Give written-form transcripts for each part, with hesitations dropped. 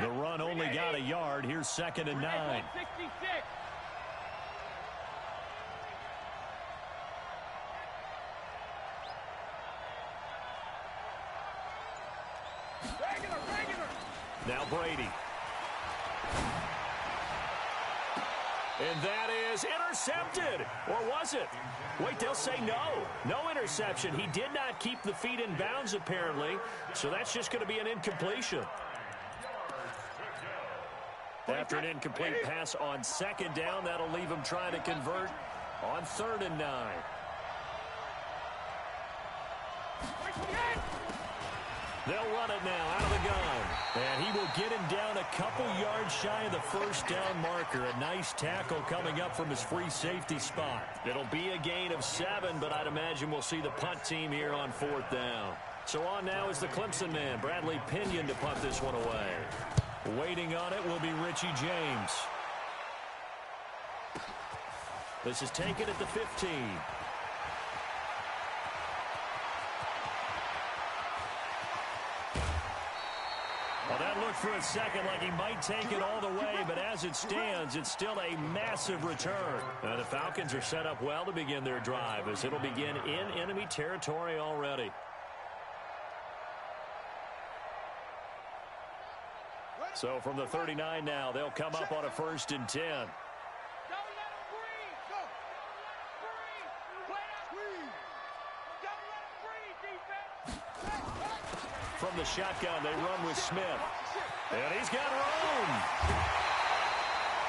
The run only got a yard. Here's 2nd and 9. Now Brady. And that is intercepted. Or was it? Wait, they'll say no. No interception. He did not keep the feet in bounds, apparently. So that's just going to be an incompletion. After an incomplete pass on 2nd down, that'll leave him trying to convert on 3rd and 9. They'll run it now out of the gun. And he will get him down a couple yards shy of the 1st down marker. A nice tackle coming up from his free safety spot. It'll be a gain of 7, but I'd imagine we'll see the punt team here on 4th down. So on now is the Clemson man, Bradley Pinion, to punt this one away. Waiting on it will be Richie James. This is taken at the 15. Well, that looked for a second like he might take it all the way, but as it stands, it's still a massive return. The Falcons are set up well to begin their drive, as it'll begin in enemy territory already. So from the 39 now, they'll come up on a 1st and 10. From the shotgun, they run with Smith. And he's got room.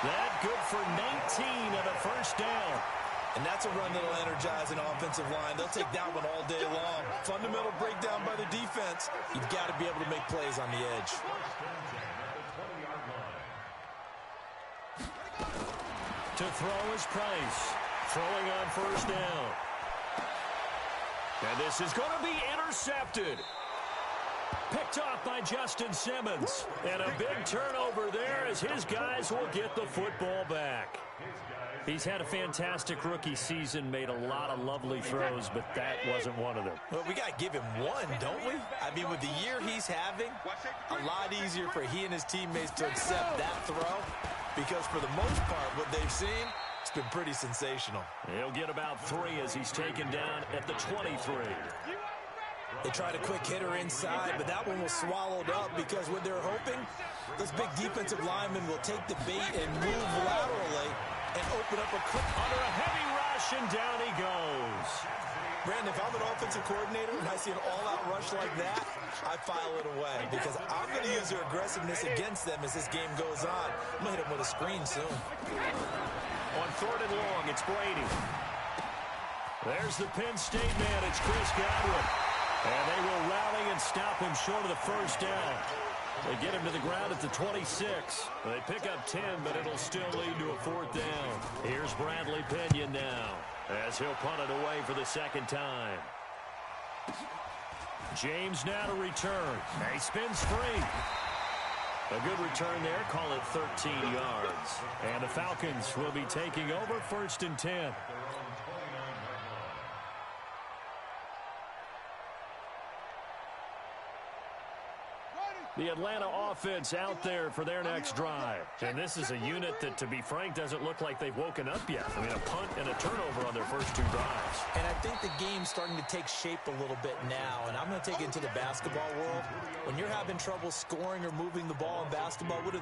That good for 19 and a 1st down. And that's a run that'll energize an offensive line. They'll take that one all day long. Fundamental breakdown by the defense. You've got to be able to make plays on the edge. To throw is Price. Throwing on 1st down. And this is going to be intercepted. Picked off by Justin Simmons. And a big turnover there as his guys will get the football back. He's had a fantastic rookie season, made a lot of lovely throws, but that wasn't one of them. Well, we got to give him one, don't we? I mean, with the year he's having, a lot easier for he and his teammates to accept that throw, because for the most part, what they've seen, it's been pretty sensational. He'll get about 3 as he's taken down at the 23. They tried a quick hitter inside, but that one was swallowed up because what they're hoping, those big defensive linemen will take the bait and move laterally and open up a quick under a heavy rush, and down he goes. Brandon, if I'm an offensive coordinator and I see an all-out rush like that, I file it away because I'm going to use their aggressiveness against them as this game goes on. I'm going to hit them with a screen soon. On 3rd and long, it's Brady. There's the Penn State man. It's Chris Godwin. And they will rally and stop him short of the 1st down. They get him to the ground at the 26. They pick up 10, but it'll still lead to a 4th down. Here's Bradley Pinion now, as he'll punt it away for the 2nd time. James now to return. He spins free. A good return there. Call it 13 yards. And the Falcons will be taking over 1st and 10. The Atlanta offense out there for their next drive. And this is a unit that, to be frank, doesn't look like they've woken up yet. I mean, a punt and a turnover on their first 2 drives. And I think the game's starting to take shape a little bit now. And I'm going to take it into the basketball world. When you're having trouble scoring or moving the ball in basketball, what do?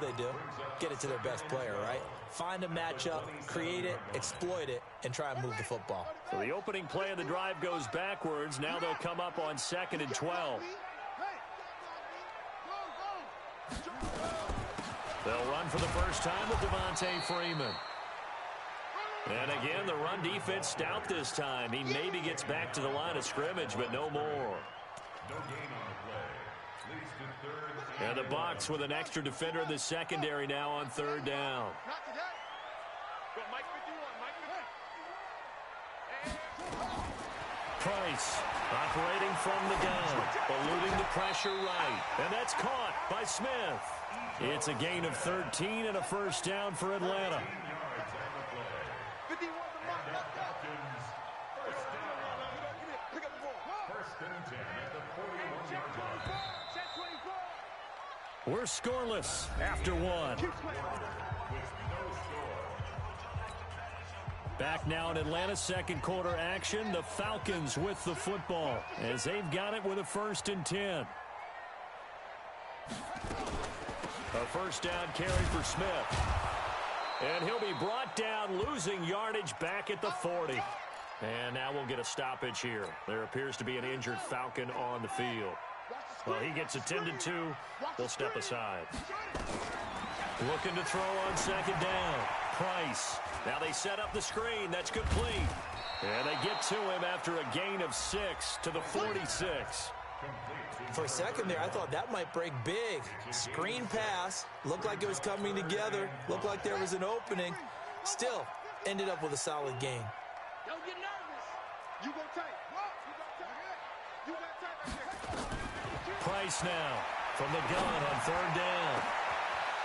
Get it to their best player, right? Find a matchup, create it, exploit it, and try and move the football. So the opening play of the drive goes backwards. Now they'll come up on 2nd and 12. They'll run for the first time with Devontae Freeman. And again, the run defense stout this time. He maybe gets back to the line of scrimmage, but no more. And the Bucs with an extra defender in the secondary now on 3rd down. Price operating from the gun, eluding the pressure right. And that's caught by Smith. It's a gain of 13 and a 1st down for Atlanta. We're scoreless after one. Back now in Atlanta's second quarter action. The Falcons with the football as they've got it with a 1st and 10. A first down carry for Smith. And he'll be brought down, losing yardage back at the 40. And now we'll get a stoppage here. There appears to be an injured Falcon on the field. Well, he gets attended to. We'll step aside. Looking to throw on 2nd down. Price. Now they set up the screen. That's complete. And they get to him after a gain of 6 to the 46. For a second there, I thought that might break big. Screen pass. Looked like it was coming together. Looked like there was an opening. Still, ended up with a solid gain. Don't get nervous. You go tight. You got tight right there. Price now from the gun on 3rd down.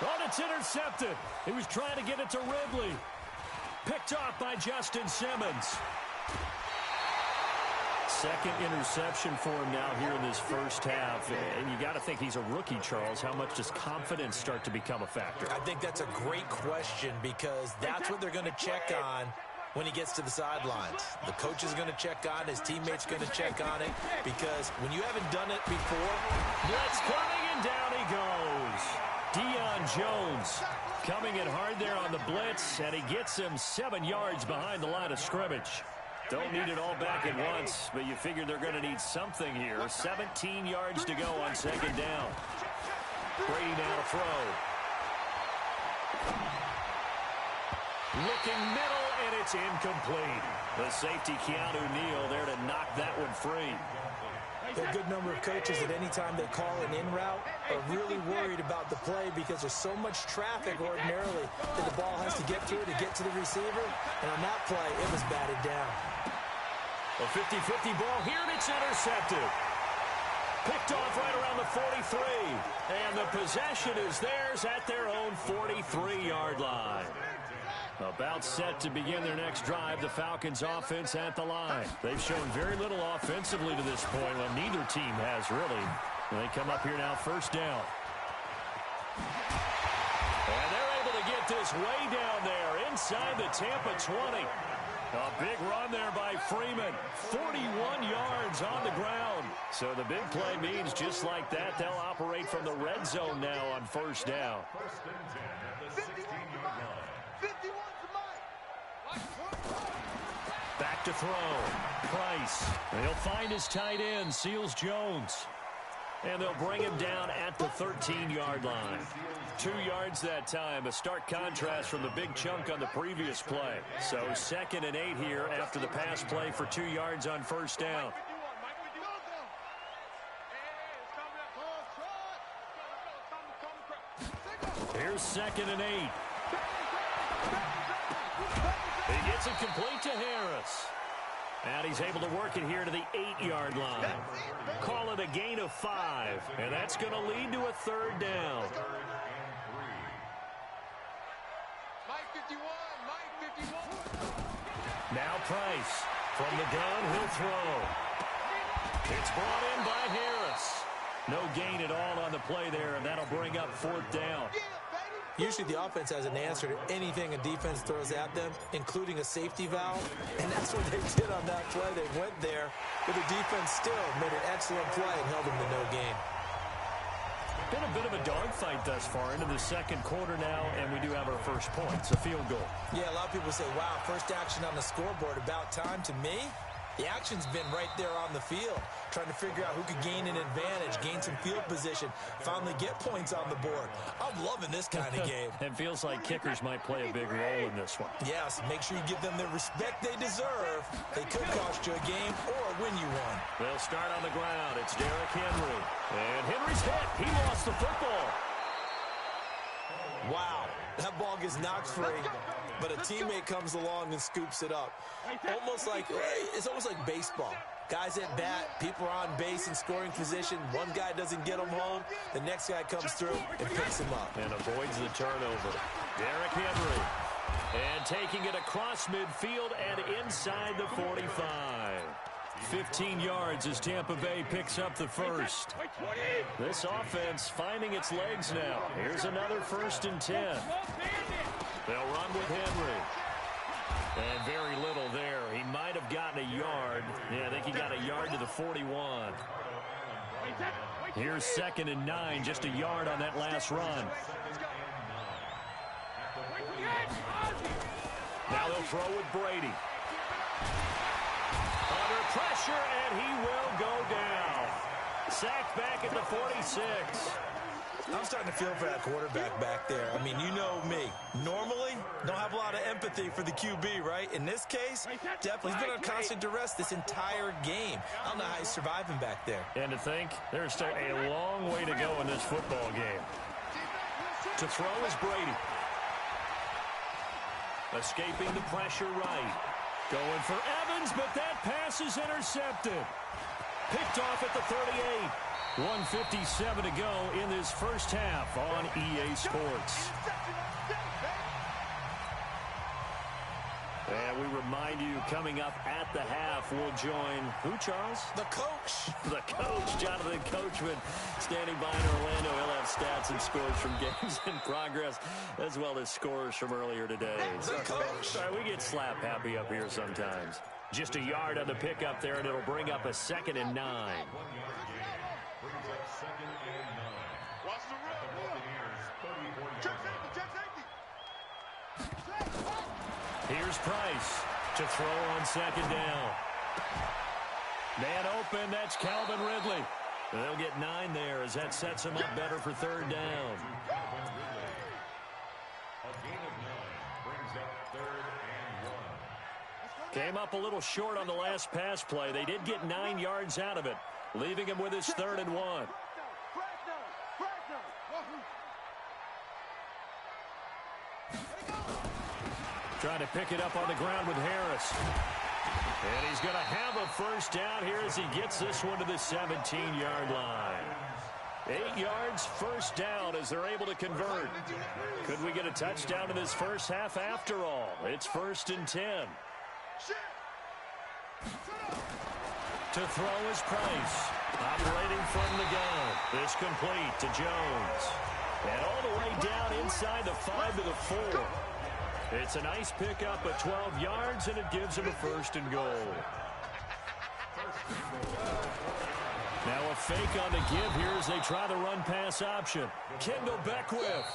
Oh, it's intercepted. He was trying to get it to Ridley. Picked off by Justin Simmons. Second interception for him now here in this first half. And you got to think he's a rookie, Charles. How much does confidence start to become a factor? I think that's a great question because that's what they're going to check on when he gets to the sidelines. The coach is going to check on, his teammates going to check on it, because when you haven't done it before, blitz coming and down he goes. Deion Jones coming in hard there on the blitz, and he gets him 7 yards behind the line of scrimmage. Don't need it all back at once, but you figure they're going to need something here. 17 yards to go on 2nd down. Brady now to throw. Looking middle, and it's incomplete. The safety, Keanu Neal, there to knock that one free. There are a good number of coaches that any time they call an in route are really worried about the play because there's so much traffic ordinarily that the ball has to get through to get to the receiver. And on that play, it was batted down. A 50-50 ball here, and it's intercepted. Picked off right around the 43. And the possession is theirs at their own 43-yard line. About set to begin their next drive, the Falcons offense at the line. They've shown very little offensively to this point. Well, neither team has really. They come up here now, 1st down. And they're able to get this way down there inside the Tampa 20. A big run there by Freeman. 41 yards on the ground. So the big play means just like that, they'll operate from the red zone now on 1st down. Back to throw. Price. He'll find his tight end, Seals Jones. And they'll bring him down at the 13-yard line. 2 yards that time. A stark contrast from the big chunk on the previous play. So 2nd and 8 here after the pass play for 2 yards on 1st down. Here's 2nd and 8. He gets it complete to Harris. And he's able to work it here to the 8-yard line. Call it a gain of 5. And that's going to lead to a 3rd down. Now Price. From the gun, he'll throw. It's brought in by Harris. No gain at all on the play there, and that'll bring up 4th down. Usually the offense has an answer to anything a defense throws at them, including a safety valve, and that's what they did on that play. They went there, but the defense still made an excellent play and held them to no gain. Been a bit of a dogfight thus far into the 2nd quarter now, and we do have our first points, a field goal. Yeah, a lot of people say, wow, first action on the scoreboard, about time. To me, the action's been right there on the field, trying to figure out who could gain an advantage, gain some field position, finally get points on the board. I'm loving this kind of game. It feels like kickers might play a big role in this one. Yes, make sure you give them the respect they deserve. They could cost you a game or win you one. They'll start on the ground. It's Derrick Henry. And Henry's hit. He lost the football. Wow, that ball gets knocked free, but a teammate comes along and scoops it up. It's almost like baseball. Guys at bat, people are on base in scoring position. One guy doesn't get him home. The next guy comes through and picks him up. And avoids the turnover. Derrick Henry. And taking it across midfield and inside the 45. 15 yards as Tampa Bay picks up the first. This offense finding its legs now. Here's another 1st and 10. They'll run with Henry. And very little there. He might have gotten a yard. Yeah, I think he got a yard to the 41. Here's 2nd and 9, just a yard on that last run. Now they'll throw with Brady. Under pressure, and he will go down. Sacked back at the 46. I'm starting to feel for that quarterback back there. I mean, you know me. Normally, don't have a lot of empathy for the QB, right? In this case, definitely he's been on constant duress this entire game. I don't know how he's surviving back there. And to think, there's still a long way to go in this football game. To throw is Brady. Escaping the pressure right. Going for Evans, but that pass is intercepted. Picked off at the 38. 1:57 to go in this first half on EA Sports. And we remind you, coming up at the half, we'll join, who, Charles? The coach. The coach, Jonathan Coachman, standing by in Orlando. He'll have stats and scores from games in progress, as well as scores from earlier today. The coach. Sorry, we get slap happy up here sometimes. Just a yard on the pickup there, and it'll bring up a 2nd and 9. Watch the run. Check safety. Here's Price to throw on 2nd down. Man open, that's Calvin Ridley. They'll get 9 there as that sets him up better for 3rd down. Came up a little short on the last pass play. They did get 9 yards out of it, leaving him with his 3rd and 1. Trying to pick it up on the ground with Harris. And he's going to have a 1st down here as he gets this one to the 17-yard line. 8 yards, 1st down as they're able to convert. Could we get a touchdown in this first half after all? It's 1st and 10. To throw is Price. Operating from the gun. This complete to Jones. And all the way down inside the 5 to the 4. It's a nice pickup at 12 yards, and it gives him a 1st and goal. Now a fake on the give here as they try the run-pass option. Kendall Beckwith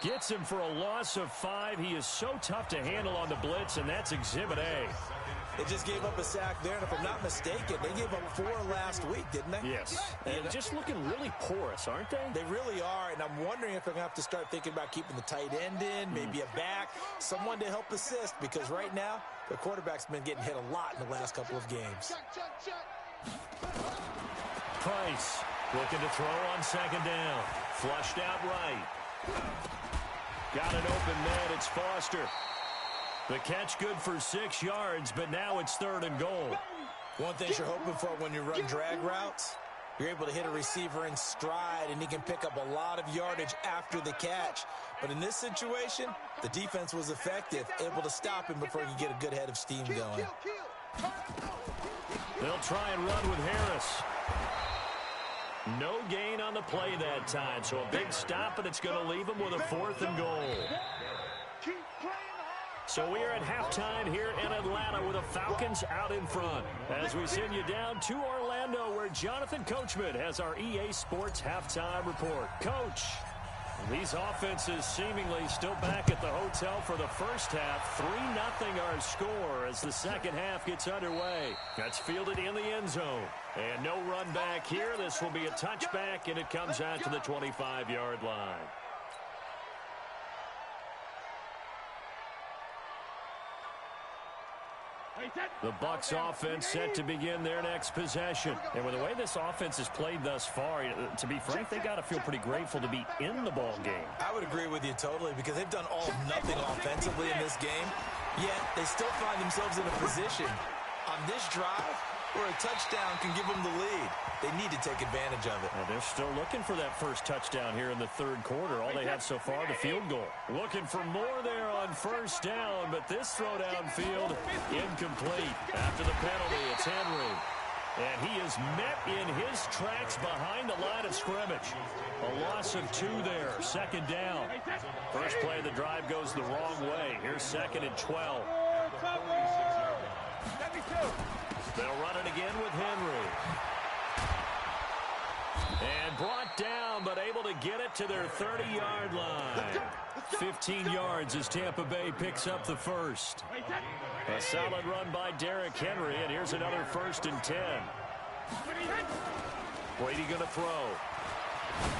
gets him for a loss of 5. He is so tough to handle on the blitz, and that's Exhibit A. They just gave up a sack there, and if I'm not mistaken, they gave up 4 last week, didn't they? Yes. And just looking really porous, aren't they? They really are, and I'm wondering if they're going to have to start thinking about keeping the tight end in, maybe a back, someone to help assist, because right now, their quarterback's been getting hit a lot in the last couple of games. Price looking to throw on 2nd down. Flushed out right. Got an open man. It's Foster. The catch good for 6 yards, but now it's 3rd and goal. One thing you're hoping for when you run drag routes, you're able to hit a receiver in stride, and he can pick up a lot of yardage after the catch. But in this situation, the defense was effective, able to stop him before he could get a good head of steam going. They'll try and run with Harris. No gain on the play that time, so a big stop, and it's going to leave him with a 4th and goal. So we are at halftime here in Atlanta with the Falcons out in front. As we send you down to Orlando where Jonathan Coachman has our EA Sports halftime report. Coach, these offenses seemingly still back at the hotel for the first half. 3-0 our score as the second half gets underway. That's fielded in the end zone. And no run back here. This will be a touchback, and it comes out to the 25-yard line. The Bucs offense set to begin their next possession. And with the way this offense has played thus far, to be frank, they got to feel pretty grateful to be in the ball game. I would agree with you totally because they've done all nothing offensively in this game, yet they still find themselves in a position on this drive where a touchdown can give them the lead. They need to take advantage of it. Well, they're still looking for that first touchdown here in the third quarter. All they have so far, the field goal. Looking for more there on 1st down, but this throw downfield incomplete. After the penalty, it's Henry. And he is met in his tracks behind the line of scrimmage. A loss of 2 there. Second down. First play of the drive goes the wrong way. Here's 2nd and 12. They'll run it again with Henry. And brought down, but able to get it to their 30-yard line. 15 yards as Tampa Bay picks up the first. A solid run by Derrick Henry, and here's another 1st and 10. Brady going to throw.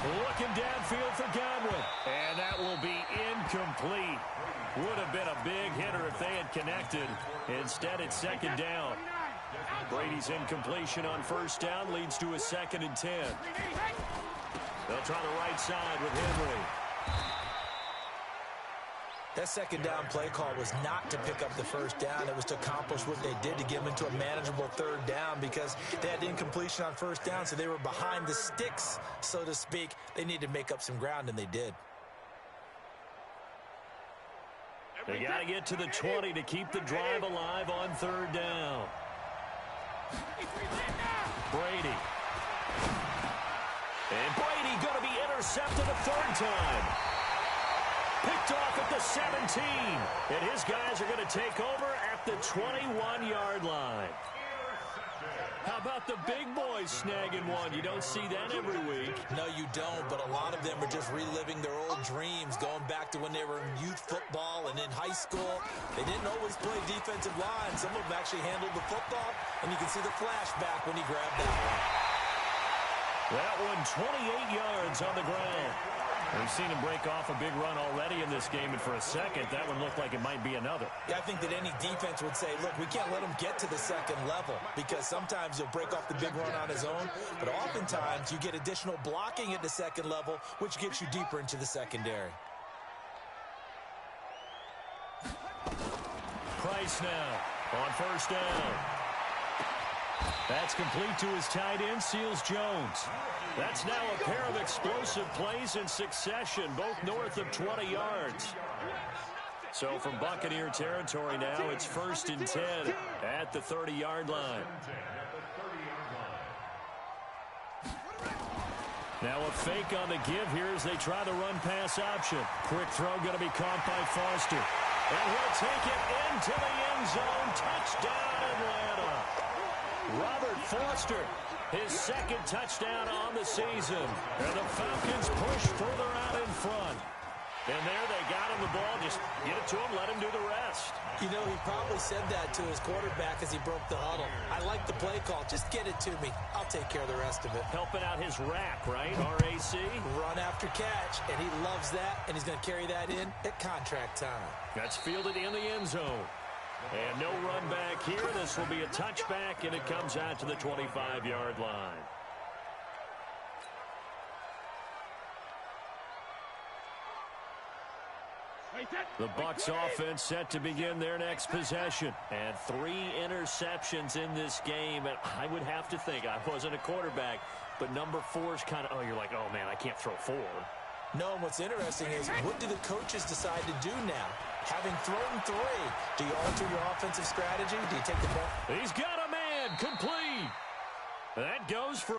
Looking downfield for Godwin. And that will be incomplete. Would have been a big hitter if they had connected. Instead, it's 2nd down. Brady's incompletion on 1st down leads to a 2nd and 10. They'll try the right side with Henry. That 2nd down play call was not to pick up the 1st down. It was to accomplish what they did to get them into a manageable 3rd down because they had incompletion on 1st down, so they were behind the sticks, so to speak. They needed to make up some ground, and they did. They got to get to the 20 to keep the drive alive on 3rd down. Brady. And Brady going to be intercepted a 3rd time. Picked off at the 17. And his guys are going to take over at the 21-yard line. How about the big boys snagging one? You don't see that every week. No, you don't, but a lot of them are just reliving their old dreams, going back to when they were in youth football and in high school. They didn't always play defensive line. Some of them actually handled the football, and you can see the flashback when he grabbed that one. That one 28 yards on the ground. We've seen him break off a big run already in this game, and for a second, that one looked like it might be another. Yeah, I think that any defense would say, look, we can't let him get to the 2nd level because sometimes he'll break off the big run on his own, but oftentimes you get additional blocking at the 2nd level, which gets you deeper into the secondary. Price now on 1st down. That's complete to his tight end, Seals Jones. That's now a pair of explosive plays in succession, both north of 20 yards. So from Buccaneer territory now, it's 1st and 10 at the 30-yard line. Now a fake on the give here as they try the run-pass option. Quick throw going to be caught by Foster. And he'll take it into the end zone. Touchdown, Atlanta. Robert Foster, his 2nd touchdown on the season. And the Falcons push further out in front. And there they got him the ball. Just get it to him, let him do the rest. You know, he probably said that to his quarterback as he broke the huddle. I like the play call. Just get it to me. I'll take care of the rest of it. Helping out his rack, right? RAC. Run after catch, and he loves that, and he's going to carry that in at contract time. That's fielded in the end zone. And no run back here. This will be a touchback, and it comes out to the 25-yard line. The Bucs offense set to begin their next possession. And 3 interceptions in this game. And I would have to think, I wasn't a quarterback, but number 4 is kind of, oh, you're like, oh, man, I can't throw 4. No, and what's interesting is, what do the coaches decide to do now? Having thrown 3, do you alter your offensive strategy? Do you take the ball? He's got a man, complete. That goes for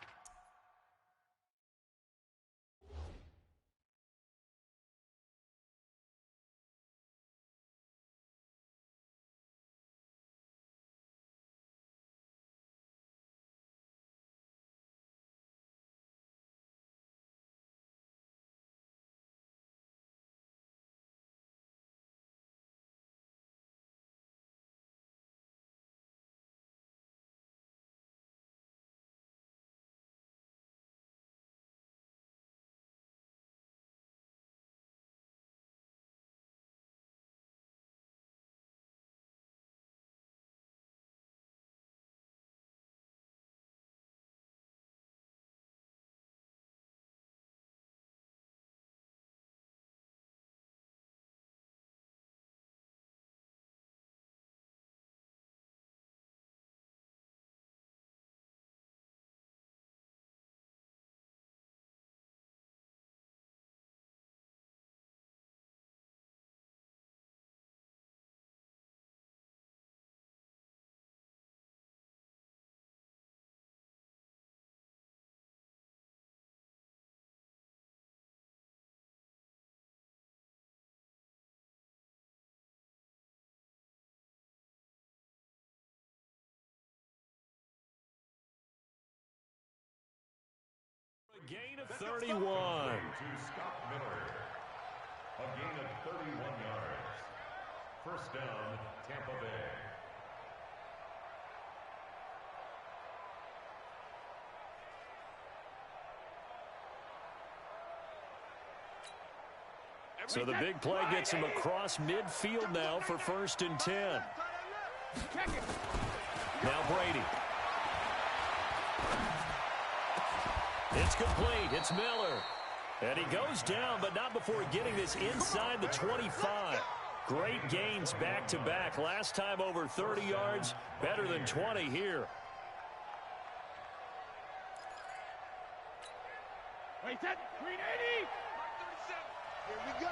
gain of 31. To Scott Miller. A gain of 31 yards. First down, Tampa Bay. So the big play gets him across midfield now for 1st and 10. Now Brady. It's complete. It's Miller. And he goes down, but not before getting this inside the 25. Great gains back-to-back. Last time over 30 yards, better than 20 here. Wait, that 380. Here we go.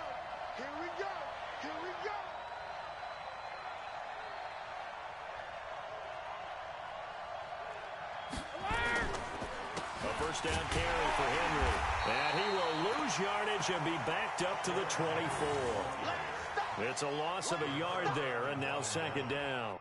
Here we go. Here we go. A first down carry for Henry. And he will lose yardage and be backed up to the 24. It's a loss of a yard there, and now 2nd down.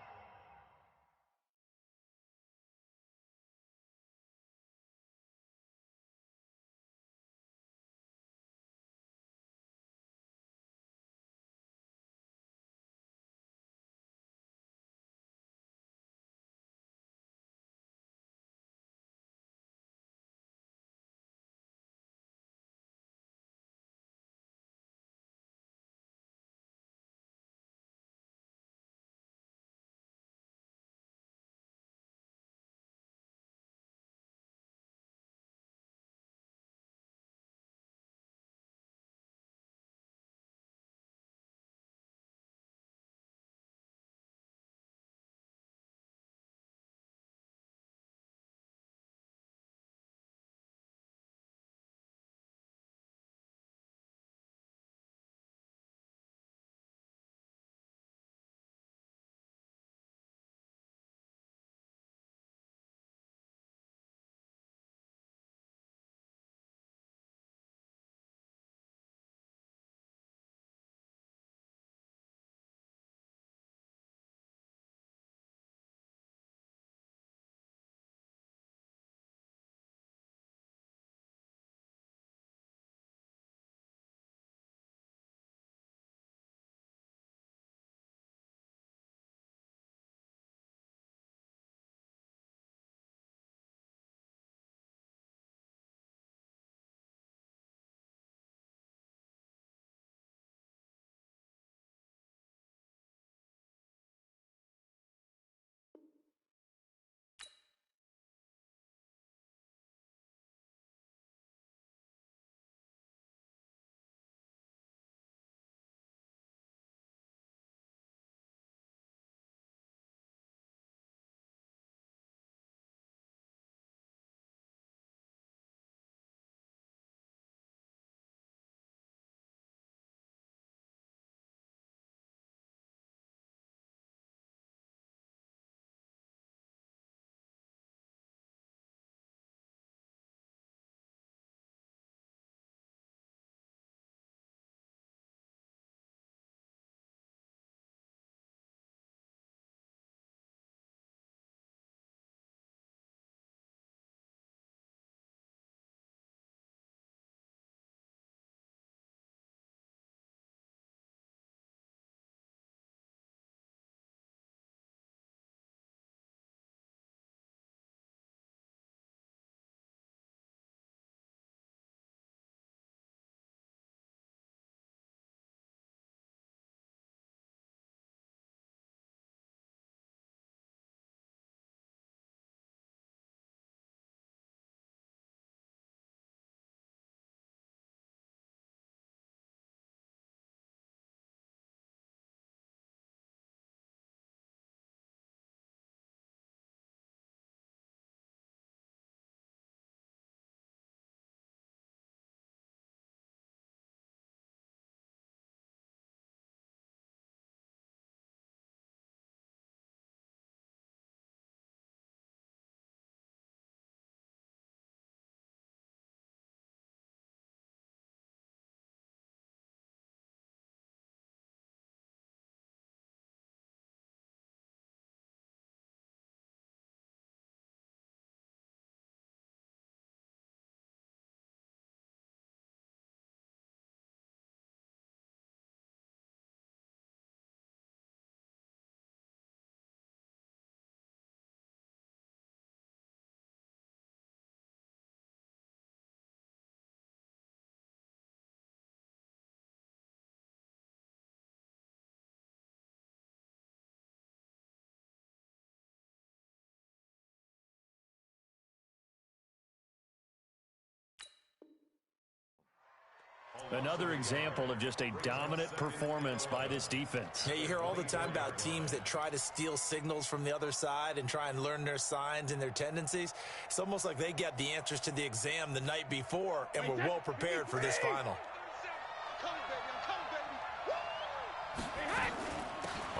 Another example of just a dominant performance by this defense. Yeah, you hear all the time about teams that try to steal signals from the other side and try and learn their signs and their tendencies. It's almost like they got the answers to the exam the night before and were well prepared for this final.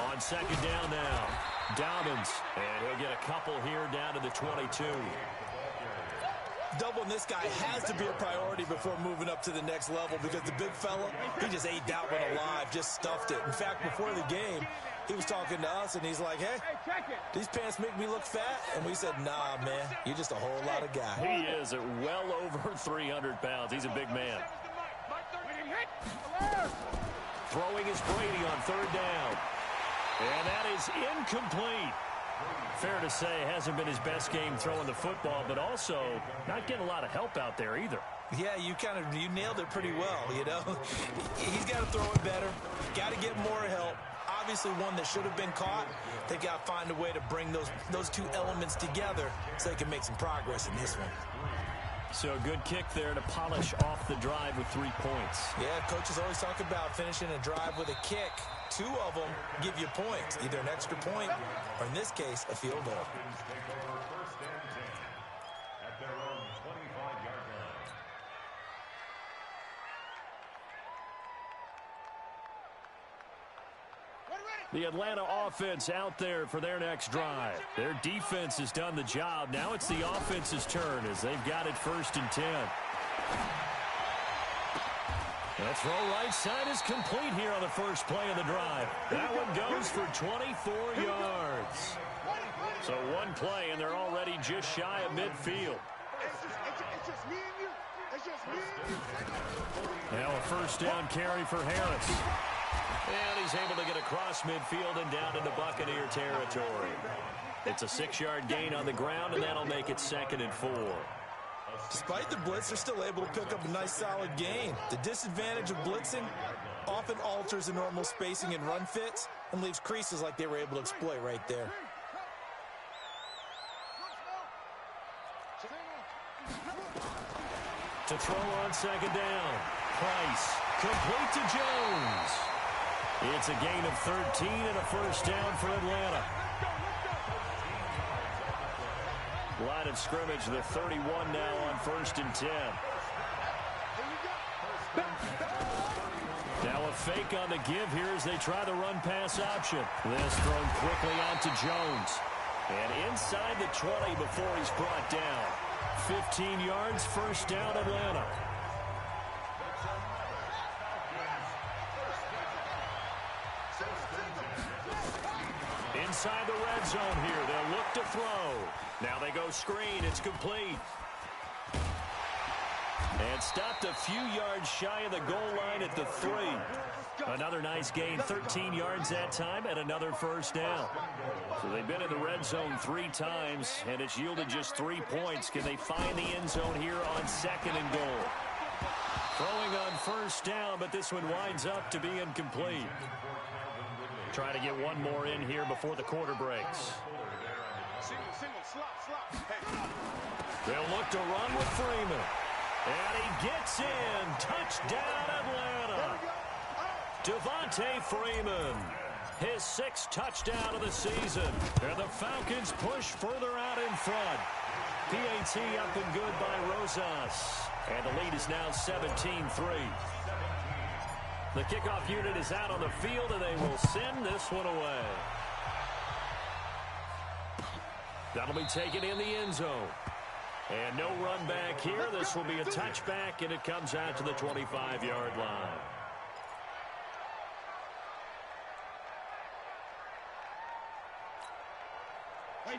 On second down now, Dobbins, and he'll get a couple here down to the 22. Doubling this guy has to be a priority before moving up to the next level because the big fella, he just ate that one alive, just stuffed it. In fact, before the game, he was talking to us, and he's like, hey, these pants make me look fat. And we said, nah, man, you're just a whole lot of guy. He is at well over 300 pounds. He's a big man. Throwing is Brady on third down. And that is incomplete. Fair to say, hasn't been his best game throwing the football, but also not getting a lot of help out there either. Yeah, you nailed it pretty well, you know. He's got to throw it better. Got to get more help. Obviously one that should have been caught. They got to find a way to bring those two elements together so they can make some progress in this one. So a good kick there to polish off the drive with 3 points. Yeah, coaches always talk about finishing a drive with a kick. 2 of them give you points, either an extra point or, in this case, a field goal. At their own 25-yard line. The Atlanta offense out there for their next drive. Their defense has done the job. Now it's the offense's turn as they've got it 1st and 10. The throw right side is complete here on the first play of the drive. That one goes for 24 yards. So one play, and they're already just shy of midfield. It's just me and you. It's just me and you. Now a first down carry for Harris. And he's able to get across midfield and down into Buccaneer territory. It's a 6-yard gain on the ground, and that'll make it 2nd and 4. Despite the blitz, they're still able to pick up a nice solid gain. The disadvantage of blitzing often alters the normal spacing and run fits and leaves creases like they were able to exploit right there. To throw on second down. Price complete to Jones. It's a gain of 13 and a first down for Atlanta. Line of scrimmage, the 31 now on 1st and 10. Now a fake on the give here as they try the run-pass option. This thrown quickly out to Jones. And inside the 20 before he's brought down. 15 yards, first down Atlanta. Inside the red zone here. They'll look to throw. Now they go screen. It's complete. And stopped a few yards shy of the goal line at the 3. Another nice gain, 13 yards that time, and another first down. So they've been in the red zone 3 times, and it's yielded just 3 points. Can they find the end zone here on 2nd and goal? Throwing on first down, but this one winds up to be incomplete. Trying to get one more in here before the quarter breaks. They'll look to run with Freeman. And he gets in. Touchdown, Atlanta. Devontae Freeman. His 6th touchdown of the season. And the Falcons push further out in front. PAT up and good by Rosas. And the lead is now 17-3. The kickoff unit is out on the field, and they will send this one away. That'll be taken in the end zone. And no run back here. This will be a touchback, and it comes out to the 25-yard line.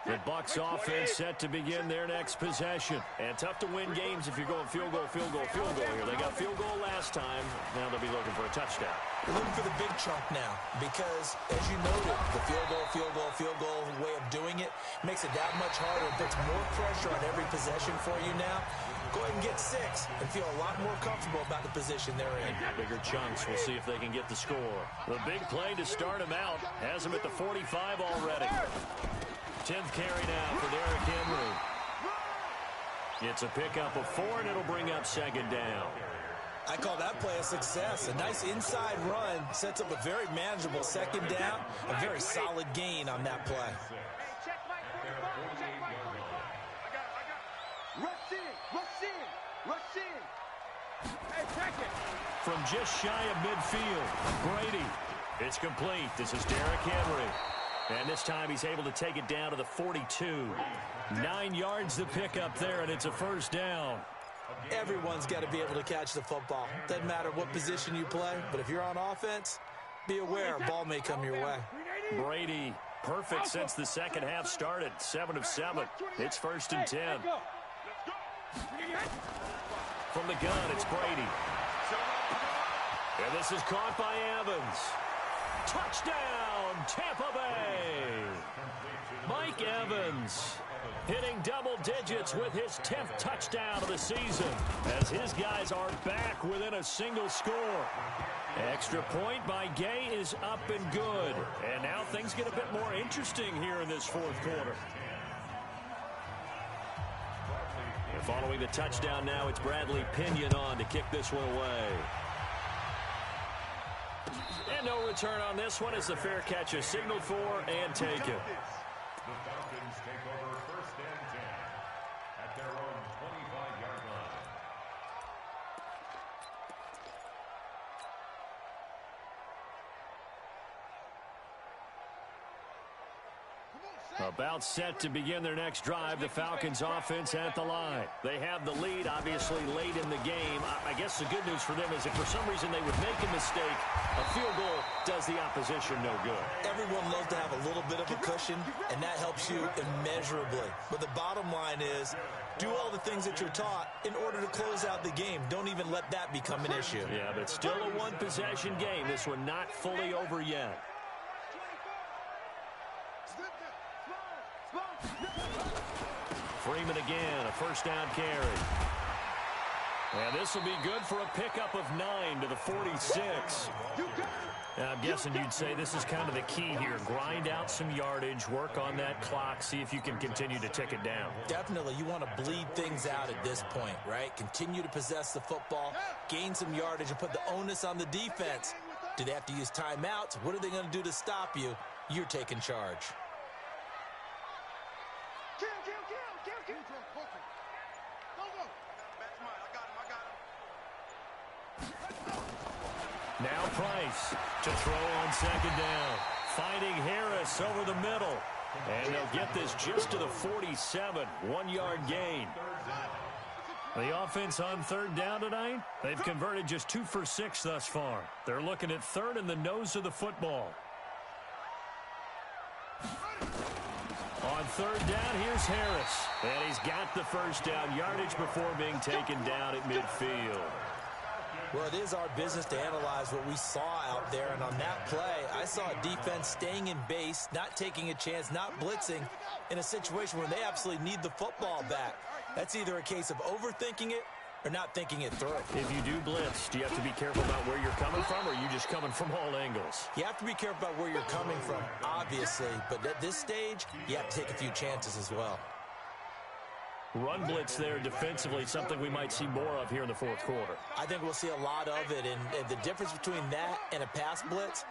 The Bucs offense set to begin their next possession. And tough to win games if you're going field goal, field goal, field goal here. They got field goal last time. Now they'll be looking for a touchdown. They're looking for the big chunk now because, as you noted, the field goal way of doing it makes it that much harder. It puts more pressure on every possession for you now. Go ahead and get 6 and feel a lot more comfortable about the position they're in. Bigger chunks. We'll see if they can get the score. The big play to start him out has him at the 45 already. 10th carry now for Derrick Henry. It's a pickup of 4, and it'll bring up second down. I call that play a success. A nice inside run sets up a very manageable second down, a very solid gain on that play. Hey, check my 45. Check my 45. I got it. Rush in. Rush in. Rush in. Hey, check it. From just shy of midfield, Brady. It's complete. This is Derrick Henry. And this time he's able to take it down to the 42. 9 yards to pick up there, and it's a first down. Everyone's got to be able to catch the football. Doesn't matter what position you play, but if you're on offense, be aware a ball may come your way. Brady, perfect since the second half started. 7 of 7. It's 1st and 10. From the gun, it's Brady. And this is caught by Evans. Touchdown, Tampa Bay. Mike Evans hitting double digits with his 10th touchdown of the season as his guys are back within a single score. Extra point by Gay is up and good. And now things get a bit more interesting here in this fourth quarter. And following the touchdown now, it's Bradley Pinion on to kick this one away. And no return on this one as the fair catch is signaled for and taken. The Falcons take over 1st and 10 at their own 25-yard line. About set to begin their next drive, the Falcons offense at the line. They have the lead, obviously, late in the game. I guess the good news for them is if for some reason they would make a mistake, a field goal does the opposition no good. Everyone loves to have a little bit of a cushion, and that helps you immeasurably. But the bottom line is, do all the things that you're taught in order to close out the game. Don't even let that become an issue. Yeah, but still a one-possession game. This one not fully over yet. Freeman again, a first down carry. And this will be good for a pickup of 9 to the 46. Now, I'm guessing you'd say this is kind of the key here. Grind out some yardage, work on that clock, see if you can continue to tick it down. Definitely, you want to bleed things out at this point, right? Continue to possess the football, gain some yardage, and put the onus on the defense. Do they have to use timeouts? What are they going to do to stop you? You're taking charge. Now Price to throw on second down. Finding Harris over the middle. And they'll get this just to the 47. 1-yard gain. The offense on third down tonight, they've converted just 2 for 6 thus far. They're looking at third in the nose of the football. On third down, here's Harris. And he's got the first down yardage before being taken down at midfield. Well, it is our business to analyze what we saw out there, and on that play, I saw a defense staying in base, not taking a chance, not blitzing, in a situation where they absolutely need the football back. That's either a case of overthinking it or not thinking it through. If you do blitz, do you have to be careful about where you're coming from, or are you just coming from all angles? You have to be careful about where you're coming from, obviously, but at this stage, you have to take a few chances as well. Run blitz there defensively, something we might see more of here in the fourth quarter. I think we'll see a lot of it, and the difference between that and a pass blitz,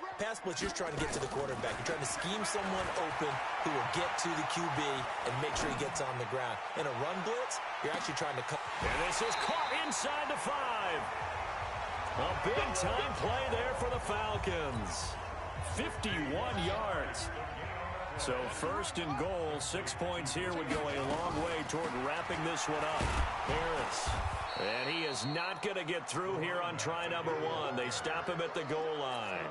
you're trying to get to the quarterback. You're trying to scheme someone open who will get to the QB and make sure he gets on the ground. In a run blitz, you're actually trying to cut. And this is caught inside the 5. A big-time play there for the Falcons. 51 yards. So 1st and goal, 6 points here would go a long way toward wrapping this one up. Harris. And he is not going to get through here on try number 1. They stop him at the goal line.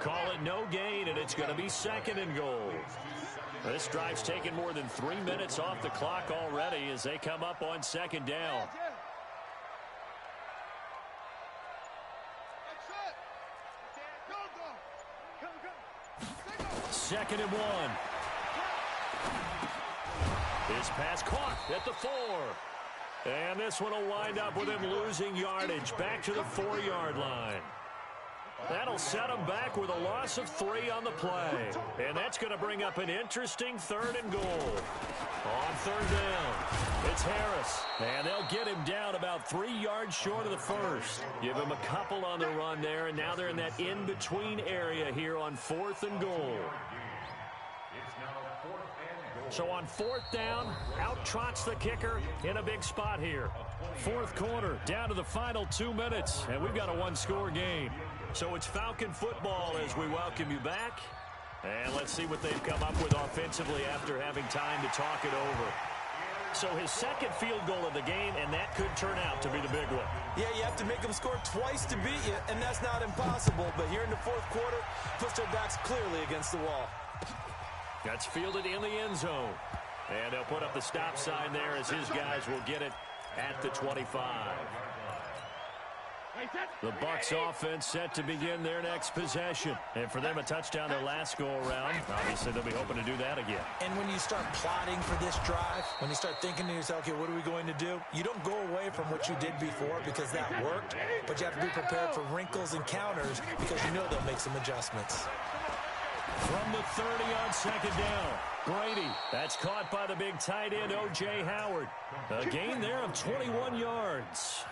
Call it no gain, and it's going to be 2nd and goal. This drive's taken more than 3 minutes off the clock already as they come up on 2nd down. 2nd and 1. His pass caught at the 4. And this one will wind up with him losing yardage back to the 4-yard line. That'll set them back with a loss of 3 on the play. And that's going to bring up an interesting 3rd and goal. On 3rd down, it's Harris. And they'll get him down about 3 yards short of the first. Give him a couple on the run there, and now they're in that in-between area here on 4th and goal. So on 4th down, out trots the kicker in a big spot here. 4th quarter, down to the final 2 minutes, and we've got a 1-score game. So it's Falcon football as we welcome you back. And let's see what they've come up with offensively after having time to talk it over. So his 2nd field goal of the game, and that could turn out to be the big one. Yeah, you have to make them score twice to beat you, and that's not impossible. But here in the 4th quarter, puts their backs clearly against the wall. That's fielded in the end zone. And they'll put up the stop sign there as his guys will get it at the 25. The Bucs offense set to begin their next possession. And for them, a touchdown their last go-around. Obviously, they'll be hoping to do that again. And when you start plotting for this drive, when you start thinking to yourself, okay, what are we going to do? You don't go away from what you did before because that worked, but you have to be prepared for wrinkles and counters because you know they'll make some adjustments. From the 30 on 2nd down, Brady. That's caught by the big tight end, O.J. Howard. A gain there of 21 yards.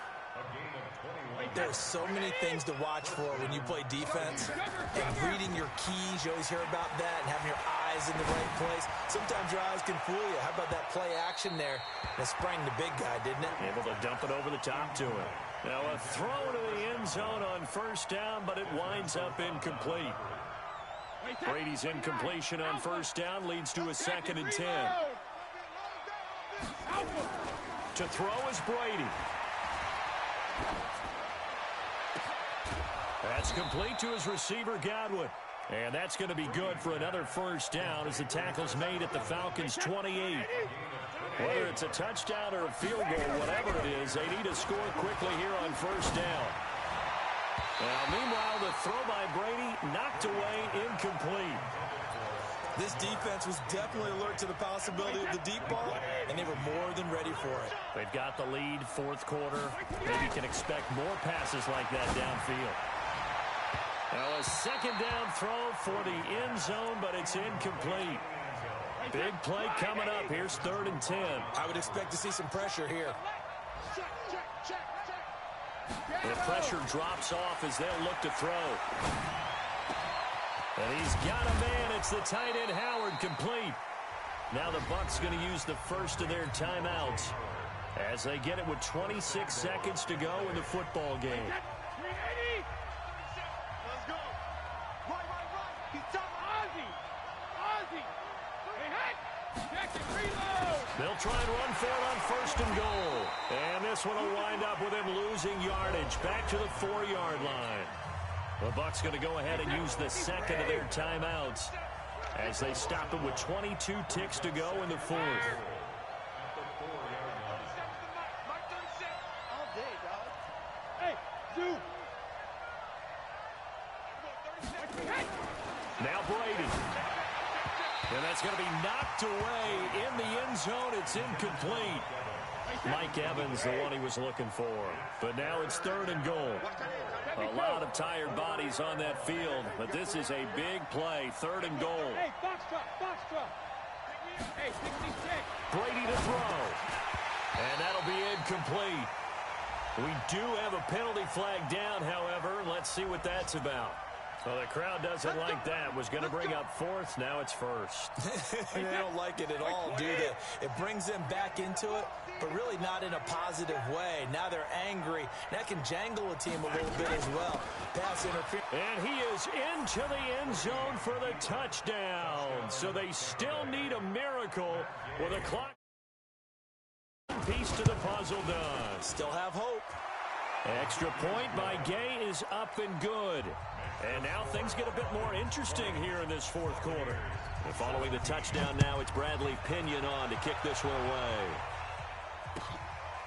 There's so many things to watch for when you play defense. And reading your keys, you always hear about that, and having your eyes in the right place. Sometimes your eyes can fool you. How about that play action there? It sprang the big guy, didn't it? Able to dump it over the top to him. Now a throw to the end zone on 1st down, but it winds up incomplete. Brady's incompletion on 1st down leads to a 2nd and 10. To throw is Brady. That's complete to his receiver, Godwin. And that's going to be good for another 1st down as the tackle's made at the Falcons' 28. Whether it's a touchdown or a field goal, whatever it is, they need to score quickly here on 1st down. Now, meanwhile, the throw by Brady knocked away, incomplete. This defense was definitely alert to the possibility of the deep ball, and they were more than ready for it. They've got the lead, 4th quarter. Maybe can expect more passes like that downfield. Now, a 2nd down throw for the end zone, but it's incomplete. Big play coming up. Here's 3rd and 10. I would expect to see some pressure here. The pressure drops off as they'll look to throw. And he's got a man. It's the tight end Howard, complete. Now the Bucs going to use the first of their timeouts as they get it with 26 seconds to go in the football game. Let's go. Right. He's up. Ozzy. Hey. Check it. Reload. They'll try and run for it on 1st and goal. And this one will wind up with him losing yardage back to the 4-yard line. The Bucs going to go ahead and use the 2nd of their timeouts as they stop it with 22 ticks to go in the 4th. All day, dog. Hey, Zoo. Now Brady. And that's going to be knocked away in the end zone. It's incomplete. Mike Evans, the one he was looking for. But now it's 3rd and goal. A lot of tired bodies on that field, but this is a big play. 3rd and goal. Hey, box truck. Hey, 66. Brady to throw. And that'll be incomplete. We do have a penalty flag down, however. Let's see what that's about. Well, the crowd doesn't like that. Was going to bring up 4th. Now it's 1st. They don't like it at all, do they? It brings them back into it, but really not in a positive way. Now they're angry. That can jangle a team a little bit as well. Pass interference. And he is into the end zone for the touchdown. So they still need a miracle with a clock piece to the puzzle done. Still have hope. Extra point by Gay is up and good. And now things get a bit more interesting here in this 4th quarter. And following the touchdown now, it's Bradley Pinion on to kick this one away.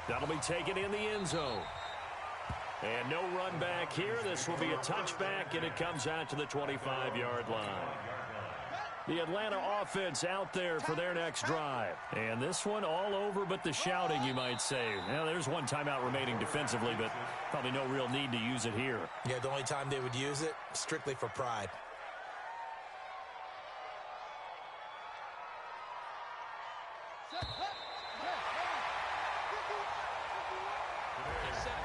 That'll be taken in the end zone. And no run back here. This will be a touchback, and it comes out to the 25-yard line. The Atlanta offense out there for their next drive. And this one all over but the shouting, you might say. Now, there's one timeout remaining defensively, but probably no real need to use it here. Yeah, the only time they would use it, strictly for pride.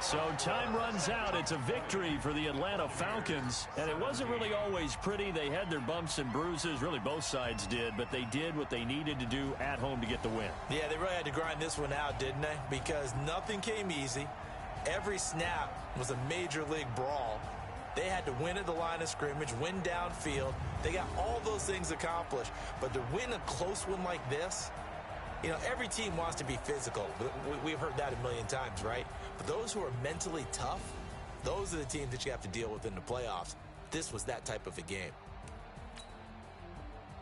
So time runs out. It's a victory for the Atlanta Falcons. And it wasn't really always pretty. They had their bumps and bruises. Really, both sides did. But they did what they needed to do at home to get the win. Yeah, they really had to grind this one out, didn't they? Because nothing came easy. Every snap was a major league brawl. They had to win at the line of scrimmage, win downfield. They got all those things accomplished. But to win a close one like this, you know, every team wants to be physical. We've heard that a million times, right? But those who are mentally tough, those are the teams that you have to deal with in the playoffs. This was that type of a game.